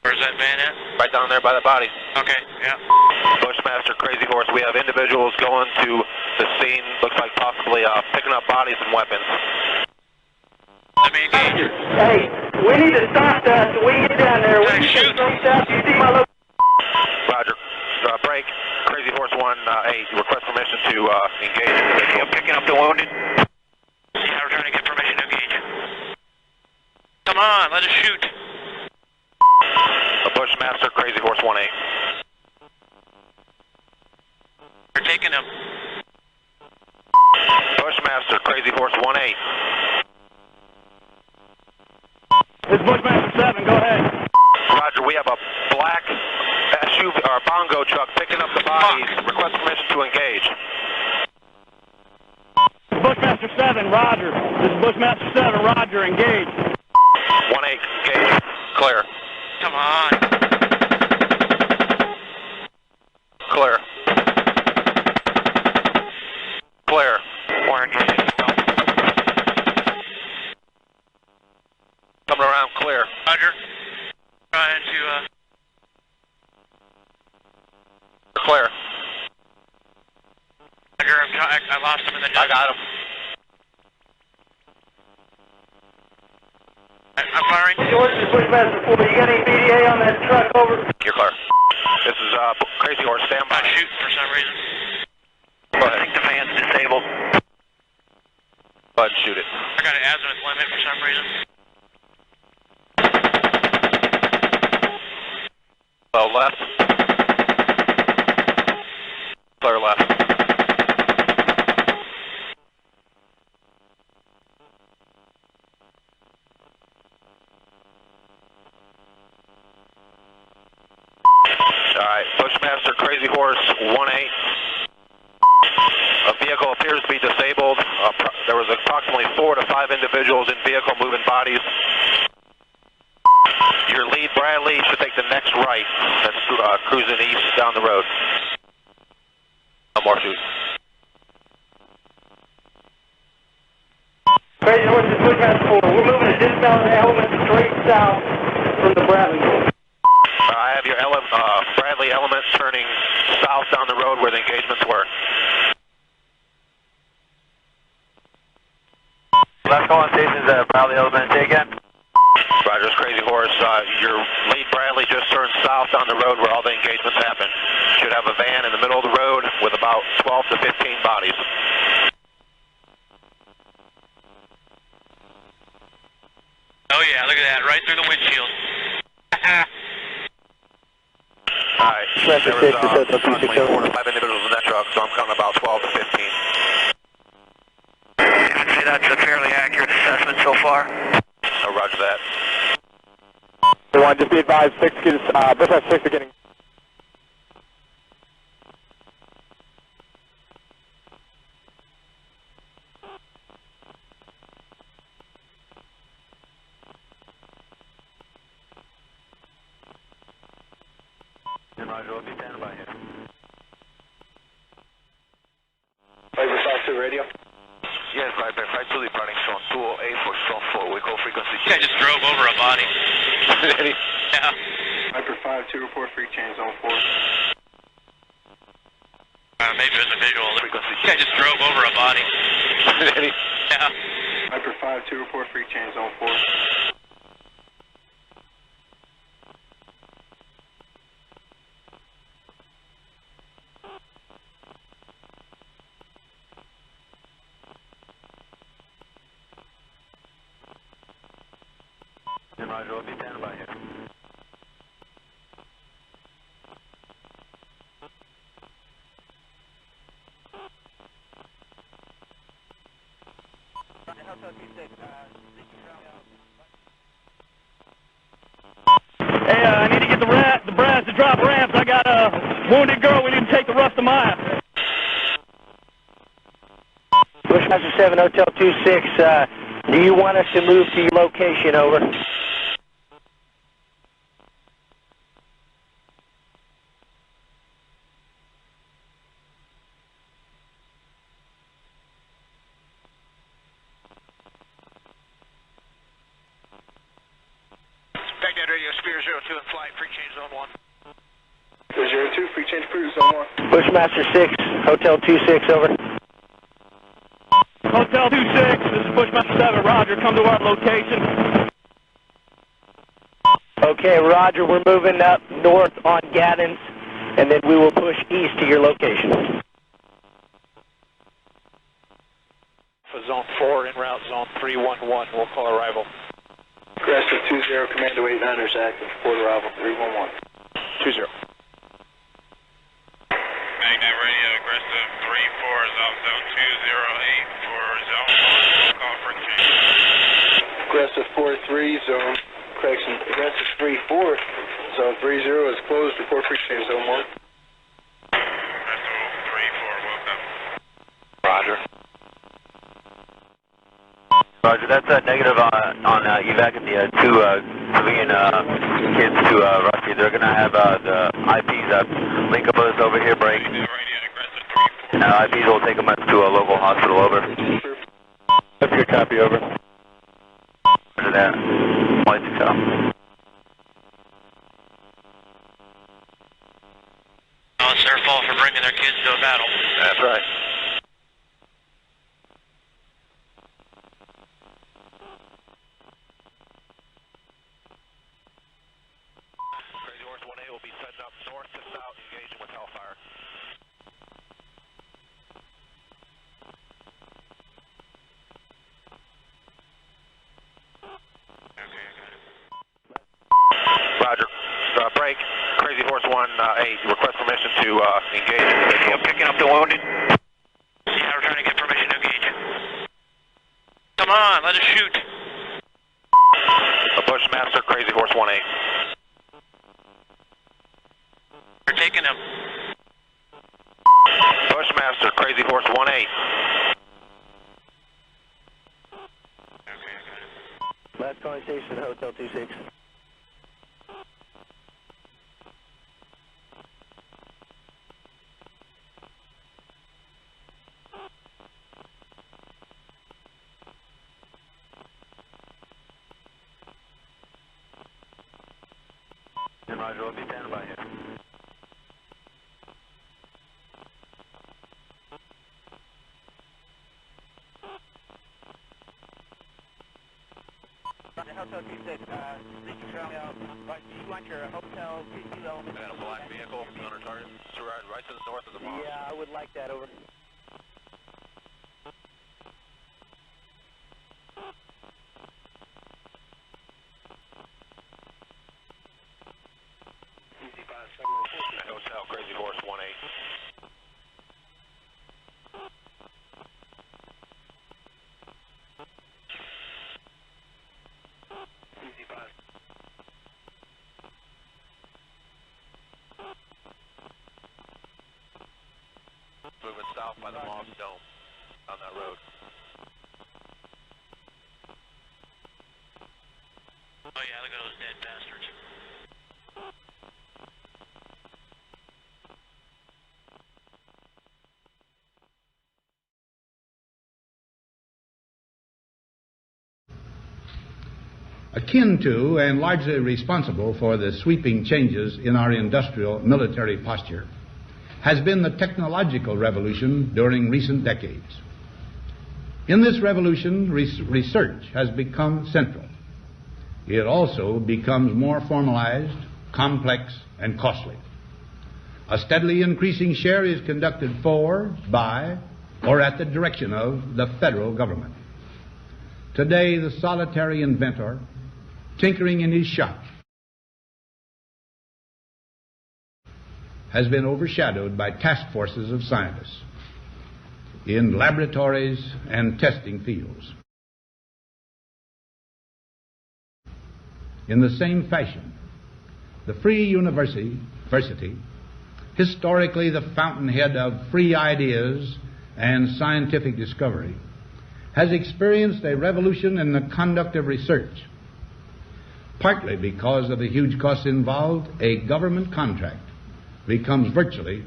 Where's that van at? Right down there by the bodies. Okay, yeah. Bushmaster, Crazy Horse, we have individuals going to the scene. Looks like possibly picking up bodies and weapons. Let me engage. Hey, we need to stop that so we can get down there. We shoot. You see my location? Roger. Break. Crazy Horse 1-8. Request permission to engage. I'm picking up the wounded. Yeah, we're trying to get permission to engage. Come on, let us shoot. Bushmaster, Crazy Horse 1-8. We're taking him. Bushmaster, Crazy Horse 1-8. This is Bushmaster 7, go ahead. Roger, we have a black SUV or bongo truck picking up the bodies. Request permission to engage. Bushmaster 7, Roger. This is Bushmaster 7, Roger, engage. 1-8, engage. Clear. Come on. Clear. Clear. We're engaged as well. Coming around, clear. Roger. Trying to, Clear. Roger, I lost him in the dust. I got him. I'm firing. George, this is Bushmaster 4. You got any BDA on that truck, over? You're clear. This is Crazy Horse, stand by. Not shooting for some reason. Go ahead. I think the van's disabled. Go ahead and shoot it. I got an azimuth limit for some reason. Left. Clear left. Alright, Bushmaster, Crazy Horse 1-8. A vehicle appears to be disabled. There was approximately 4 to 5 individuals in vehicle moving bodies. Your lead, Bradley, should take the next right. That's cruising east down the road. No more shoot. Crazy Horse, this is Bushmaster 4. We're moving a dismount element straight south from the Bradley. I have your Bradley element turning south down the road where the engagements were. Last call on stations, Bradley element, say again. Roger's Crazy Horse. Your lead Bradley just turned south down the road where all the engagements happen. Should have a van in the middle of the road with about 12 to 15 bodies. Oh yeah, look at that, right through the windshield. Alright, there was approximately 4 to 5 individuals in that truck, so I'm counting about 12 to 15. I'd say that's a fairly accurate assessment so far. Oh, roger that. Everyone, just be advised, Bushmaster 6 are getting... Roger, we'll be standing by here. Over 5-2 radio. Yes, Viper 52 departing zone 208 for zone 4. We call frequency I just drove over a body. Yeah. Viper 52, report free change zone 4. Maybe it was a visual. Frequency. I just drove over a body. Yeah. Viper 52, report free change zone 4. Roger, we'll be standing by here. Hey, I need to get the brass to drop ramps. I got a wounded girl. We need to take the rest of mine. Bushmaster 7, Hotel 26, do you want us to move to your location, over? Baghdad Radio, Spear 02 in flight, free change zone 1. Spear 02, free change cruise zone 1. Bushmaster 6, Hotel 26, over. Hotel 26, this is Bushmaster 7, Roger, come to our location. Okay, Roger, we're moving up north on Gaddens, and then we will push east to your location. For zone 4, en route zone 311, we'll call arrival. Aggressive 20, Commando 89ers active, port arrival 311. 20. Baghdad Radio, aggressive 34 is off zone 208 for zone 1. Call for change. Aggressive 43, zone, correction, aggressive 34, zone 30 is closed, report free change zone 1. Aggressive 34, welcome. Roger. Roger, that's negative on evac at the two civilian kids to Rusty. They're going to have the IPs link up with us over here, break. And IPs will take them up to a local hospital, over. That's your copy, over. Roger that. White to tell. Oh, it's their fault for bringing their kids to a battle. That's right. Crazy Horse 1A will be setting up north to south, engaging with Hellfire. Roger. Break. Crazy Horse 1A, request permission to engage individual. Picking up the wounded. Yeah, we're trying to get permission to engage. Come on, let us shoot. A Bushmaster, Crazy Horse 1A. We're taking him. Bushmaster, Crazy Horse 1A. Last calling station, Hotel 26. Roger, we'll be standing by here. Hotel 26, you want your hotel 2 element? And a black vehicle on our target, right to the north of the mall. Yeah, I would like that, over. Hotel, Crazy Horse 1A. Moving south by the Moss Dome on that road. Oh yeah, look at those dead bastards. Akin to and largely responsible for the sweeping changes in our industrial military posture has been the technological revolution during recent decades. In this revolution, research has become central. It also becomes more formalized, complex, and costly. A steadily increasing share is conducted for, by, or at the direction of the federal government. Today, the solitary inventor, tinkering in his shop, has been overshadowed by task forces of scientists in laboratories and testing fields. In the same fashion, the free university, historically the fountainhead of free ideas and scientific discovery, has experienced a revolution in the conduct of research. Partly because of the huge costs involved, a government contract becomes virtually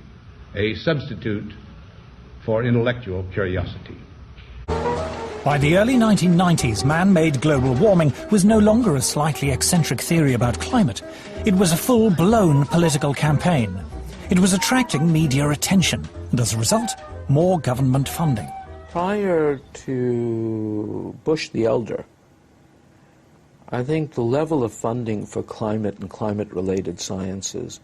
a substitute for intellectual curiosity. By the early 1990s, man-made global warming was no longer a slightly eccentric theory about climate. It was a full-blown political campaign. It was attracting media attention, and as a result, more government funding. Prior to Bush the Elder, I think the level of funding for climate and climate-related sciences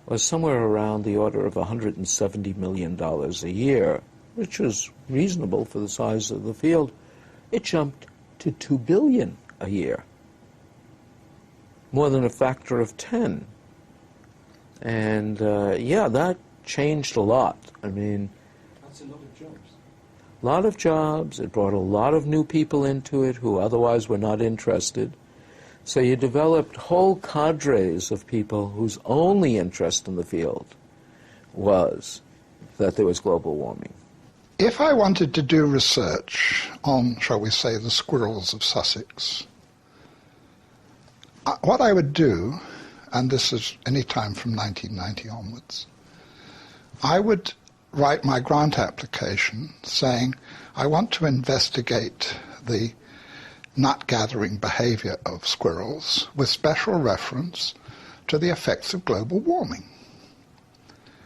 was somewhere around the order of $170 million a year, which was reasonable for the size of the field. It jumped to $2 billion a year, more than a factor of 10. And yeah, that changed a lot. I mean, that's a lot of jobs. A lot of jobs. It brought a lot of new people into it who otherwise were not interested. So you developed whole cadres of people whose only interest in the field was that there was global warming. If I wanted to do research on, shall we say, the squirrels of Sussex, what I would do, and this is any time from 1990 onwards, I would write my grant application saying, I want to investigate the nut-gathering behavior of squirrels with special reference to the effects of global warming.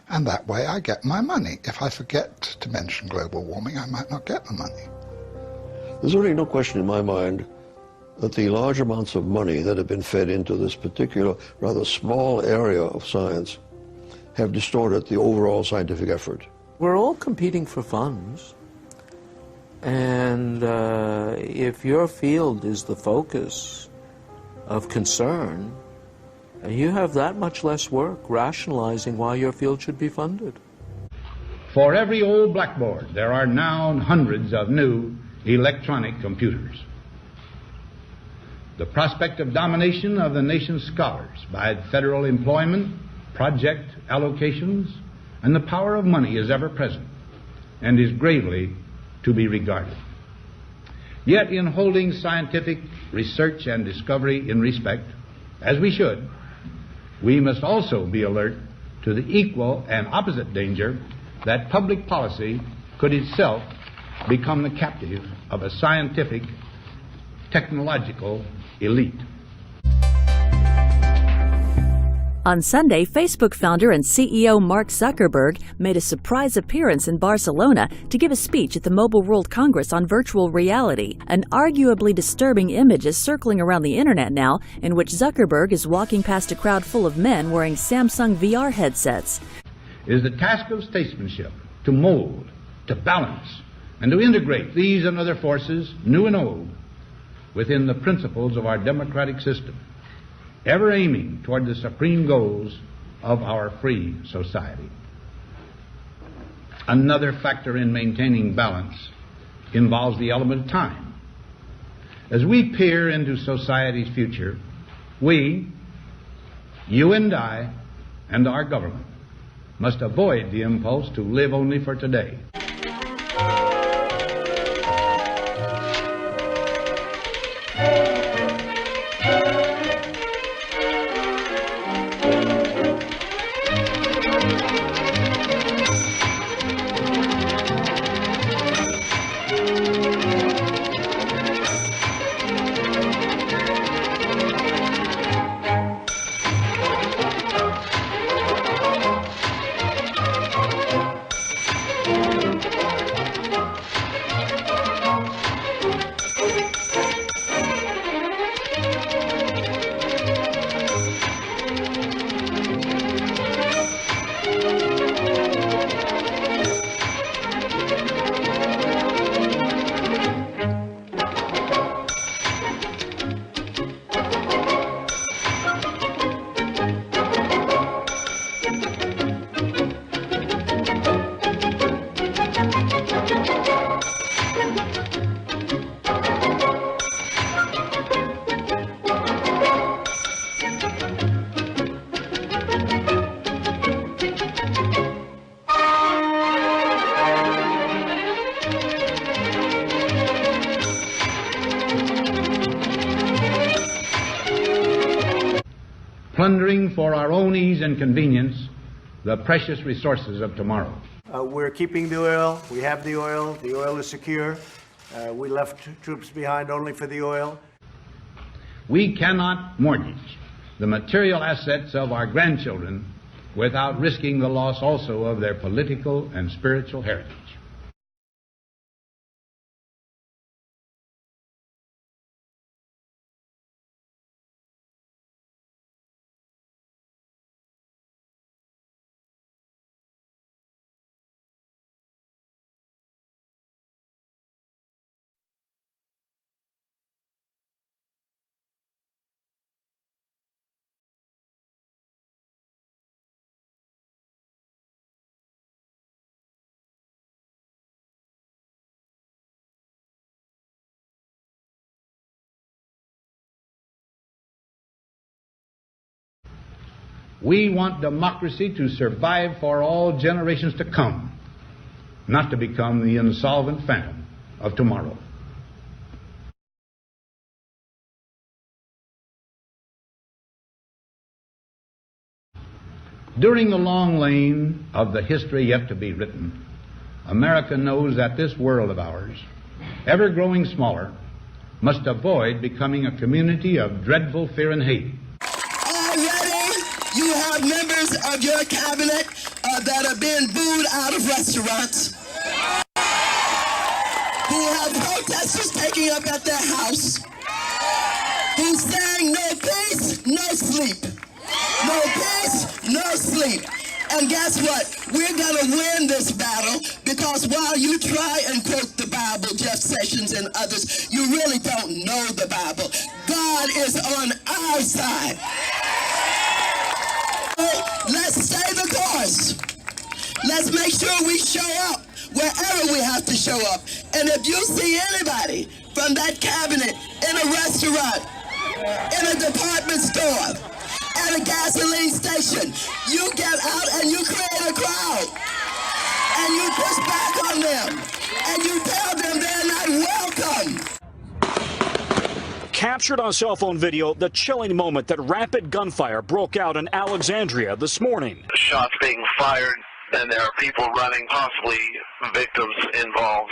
And that way I get my money. If I forget to mention global warming, I might not get the money. There's really no question in my mind that the large amounts of money that have been fed into this particular, rather small area of science have distorted the overall scientific effort. We're all competing for funds. And if your field is the focus of concern, you have that much less work rationalizing why your field should be funded. For every old blackboard, there are now hundreds of new electronic computers. The prospect of domination of the nation's scholars by federal employment, project allocations, and the power of money is ever present and is gravely to be regarded. Yet in holding scientific research and discovery in respect, as we should, we must also be alert to the equal and opposite danger that public policy could itself become the captive of a scientific, technological elite. On Sunday, Facebook founder and CEO Mark Zuckerberg made a surprise appearance in Barcelona to give a speech at the Mobile World Congress on virtual reality. An arguably disturbing image is circling around the internet now, in which Zuckerberg is walking past a crowd full of men wearing Samsung VR headsets. It is the task of statesmanship to mold, to balance, and to integrate these and other forces, new and old, within the principles of our democratic system, ever aiming toward the supreme goals of our free society. Another factor in maintaining balance involves the element of time. As we peer into society's future, we, you and I, and our government, must avoid the impulse to live only for today. plundering for our own ease and convenience the precious resources of tomorrow. We're keeping the oil. We have the oil. The oil is secure. We left troops behind only for the oil. We cannot mortgage the material assets of our grandchildren without risking the loss also of their political and spiritual heritage. We want democracy to survive for all generations to come, not to become the insolvent phantom of tomorrow. During the long lane of the history yet to be written, America knows that this world of ours, ever growing smaller, must avoid becoming a community of dreadful fear and hate. You have members of your cabinet that are being booed out of restaurants, who have protesters taking up at their house, who's saying no peace, no sleep. No peace, no sleep. And guess what? We're going to win this battle, because while you try and quote the Bible, Jeff Sessions and others, you really don't know the Bible. God is on our side. Let's stay the course. Let's make sure we show up wherever we have to show up. And if you see anybody from that cabinet in a restaurant, in a department store, at a gasoline station, you get out and you create a crowd. And you push back on them. And you tell them they're not welcome. Captured on cell phone video, the chilling moment that rapid gunfire broke out in Alexandria this morning. Shots being fired, and there are people running, possibly victims involved.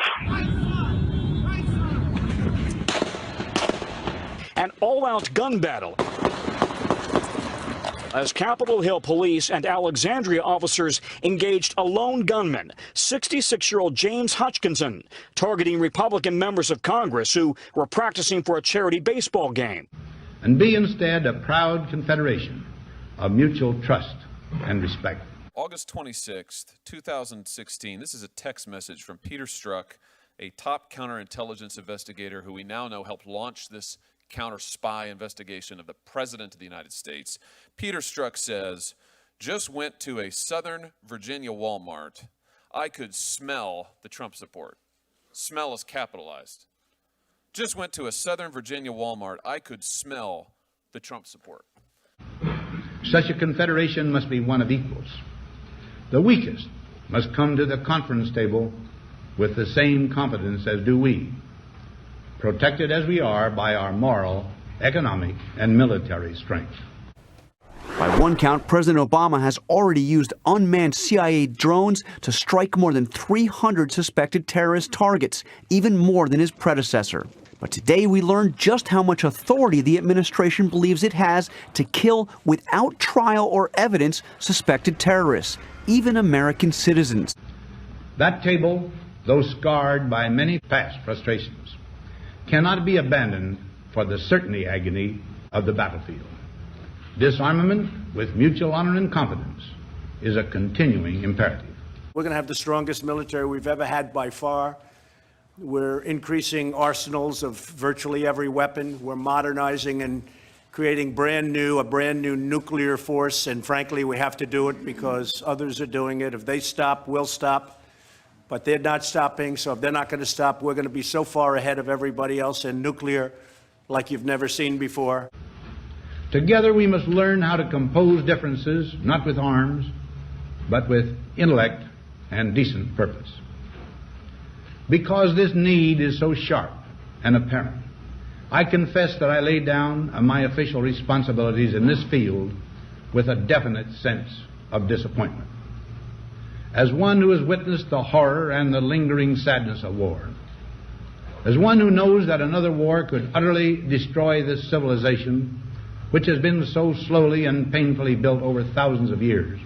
An all-out gun battle as Capitol Hill police and Alexandria officers engaged a lone gunman, 66-year-old James Hutchinson, targeting Republican members of Congress who were practicing for a charity baseball game. And be instead a proud confederation of mutual trust and respect. August 26th, 2016, this is a text message from Peter Strzok, a top counterintelligence investigator who we now know helped launch this counter-spy investigation of the President of the United States. Peter Strzok says, just went to a Southern Virginia Walmart. I could smell the Trump support. Smell is capitalized. Just went to a Southern Virginia Walmart. I could smell the Trump support. Such a confederation must be one of equals. The weakest must come to the conference table with the same confidence as do we, protected as we are by our moral, economic, and military strength. By one count, President Obama has already used unmanned CIA drones to strike more than 300 suspected terrorist targets, even more than his predecessor. But today we learned just how much authority the administration believes it has to kill without trial or evidence suspected terrorists, even American citizens. That table, though scarred by many past frustrations, cannot be abandoned for the certainty agony of the battlefield. Disarmament with mutual honor and confidence is a continuing imperative. We're going to have the strongest military we've ever had by far. We're increasing arsenals of virtually every weapon. We're modernizing and creating a brand new nuclear force. And frankly, we have to do it because others are doing it. If they stop, we'll stop. But they're not stopping. So if they're not going to stop, we're going to be so far ahead of everybody else in nuclear like you've never seen before. Together we must learn how to compose differences, not with arms, but with intellect and decent purpose. Because this need is so sharp and apparent, I confess that I lay down my official responsibilities in this field with a definite sense of disappointment. As one who has witnessed the horror and the lingering sadness of war, as one who knows that another war could utterly destroy this civilization which has been so slowly and painfully built over thousands of years,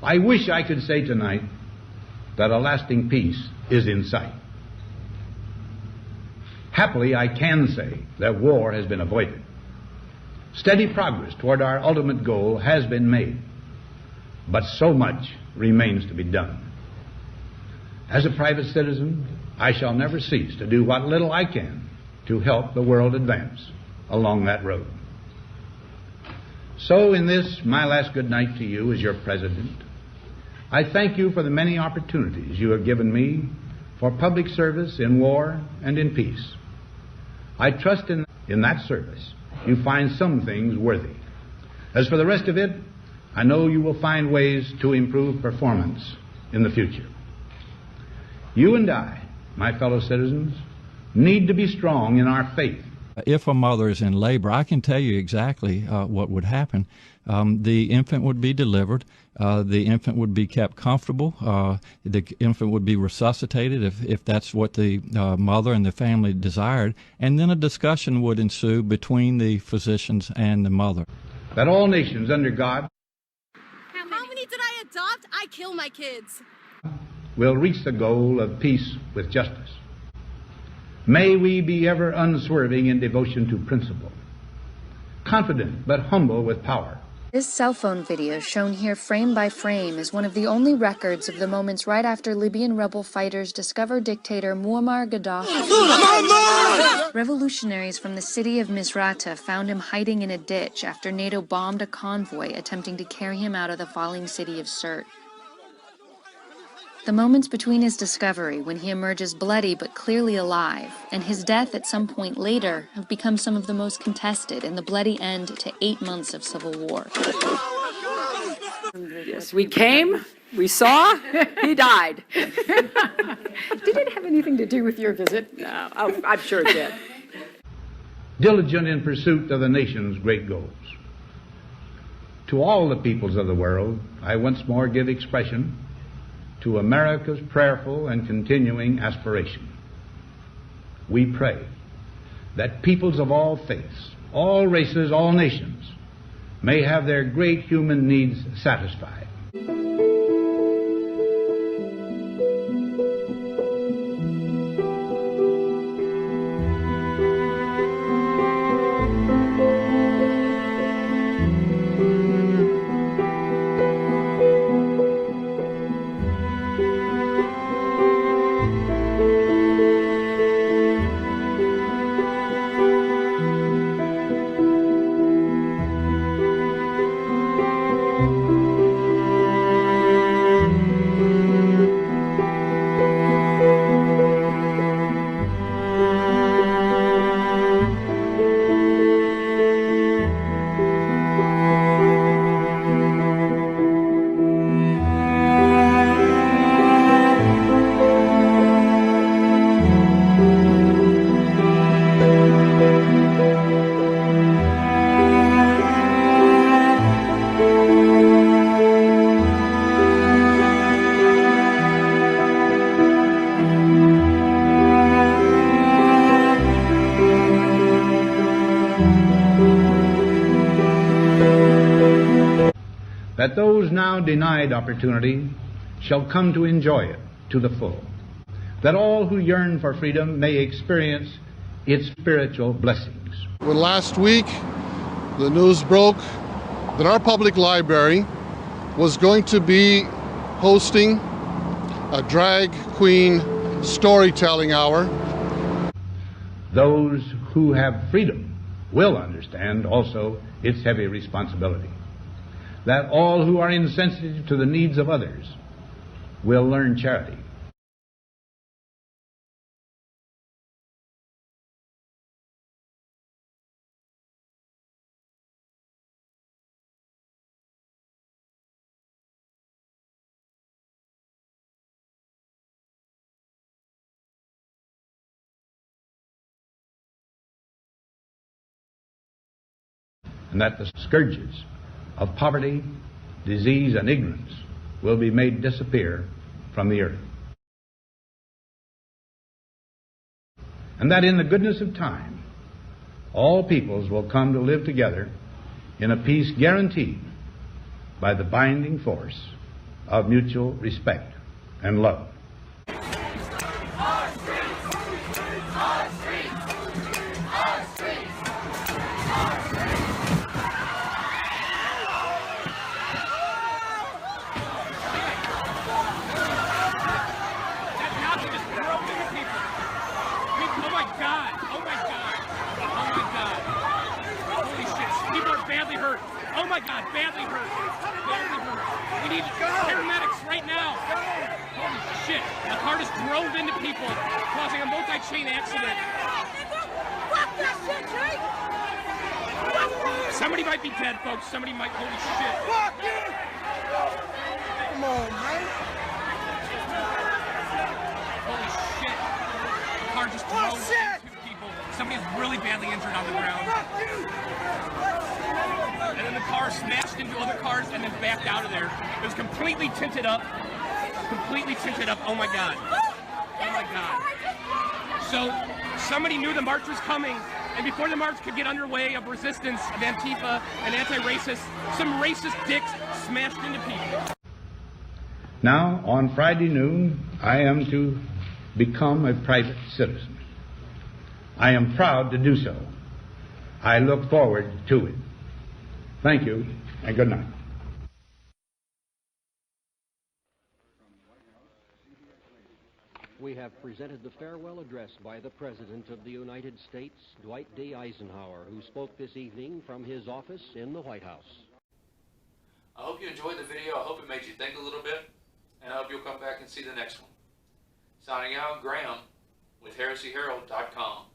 I wish I could say tonight that a lasting peace is in sight. Happily, I can say that war has been avoided. Steady progress toward our ultimate goal has been made, but so much remains to be done. As a private citizen, I shall never cease to do what little I can to help the world advance along that road. So in this, my last good night to you as your president, I thank you for the many opportunities you have given me for public service in war and in peace. I trust in that service you find some things worthy. As for the rest of it, I know you will find ways to improve performance in the future. You and I, my fellow citizens, need to be strong in our faith. If a mother is in labor, I can tell you exactly what would happen. The infant would be delivered. The infant would be kept comfortable. The infant would be resuscitated if that's what the mother and the family desired. And then a discussion would ensue between the physicians and the mother. That all nations under God How many did I adopt? I kill my kids. will reach the goal of peace with justice. May we be ever unswerving in devotion to principle, confident but humble with power. This cell phone video, shown here frame by frame, is one of the only records of the moments right after Libyan rebel fighters discovered dictator Muammar Gaddafi. Revolutionaries from the city of Misrata found him hiding in a ditch after NATO bombed a convoy attempting to carry him out of the falling city of Sirte. The moments between his discovery, when he emerges bloody but clearly alive, and his death at some point later, have become some of the most contested in the bloody end to 8 months of civil war. Yes, we came, we saw, he died. Did it have anything to do with your visit? No, I'm sure it did. Diligent in pursuit of the nation's great goals. To all the peoples of the world, I once more give expression to America's prayerful and continuing aspiration. We pray that peoples of all faiths, all races, all nations may have their great human needs satisfied. That those now denied opportunity shall come to enjoy it to the full. That all who yearn for freedom may experience its spiritual blessings. When last week the news broke that our public library was going to be hosting a drag queen storytelling hour. Those who have freedom will understand also its heavy responsibility. That all who are insensitive to the needs of others will learn charity. And that the scourges of poverty, disease, and ignorance will be made disappear from the earth. And that in the goodness of time, all peoples will come to live together in a peace guaranteed by the binding force of mutual respect and love. Oh my God, badly hurt. Badly hurt. We need paramedics right now. Holy shit. The car just drove into people, causing a multi-chain accident. Fuck that shit, Jake! Somebody might be dead, folks. Somebody might. Holy shit. Fuck you! Come on, man. Holy shit. The car just drove into people. Somebody is really badly injured on the ground. Fuck you! And then the car smashed into other cars and then backed out of there. It was completely tinted up. Completely tinted up. Oh my God. Oh my God. So somebody knew the march was coming, and before the march could get underway of resistance of Antifa and anti-racists, some racist dicks smashed into people. Now, on Friday noon, I am to become a private citizen. I am proud to do so. I look forward to it. Thank you, and good night. We have presented the farewell address by the President of the United States, Dwight D. Eisenhower, who spoke this evening from his office in the White House. I hope you enjoyed the video. I hope it made you think a little bit, and I hope you'll come back and see the next one. Signing out, Graham with HeresyHerald.com.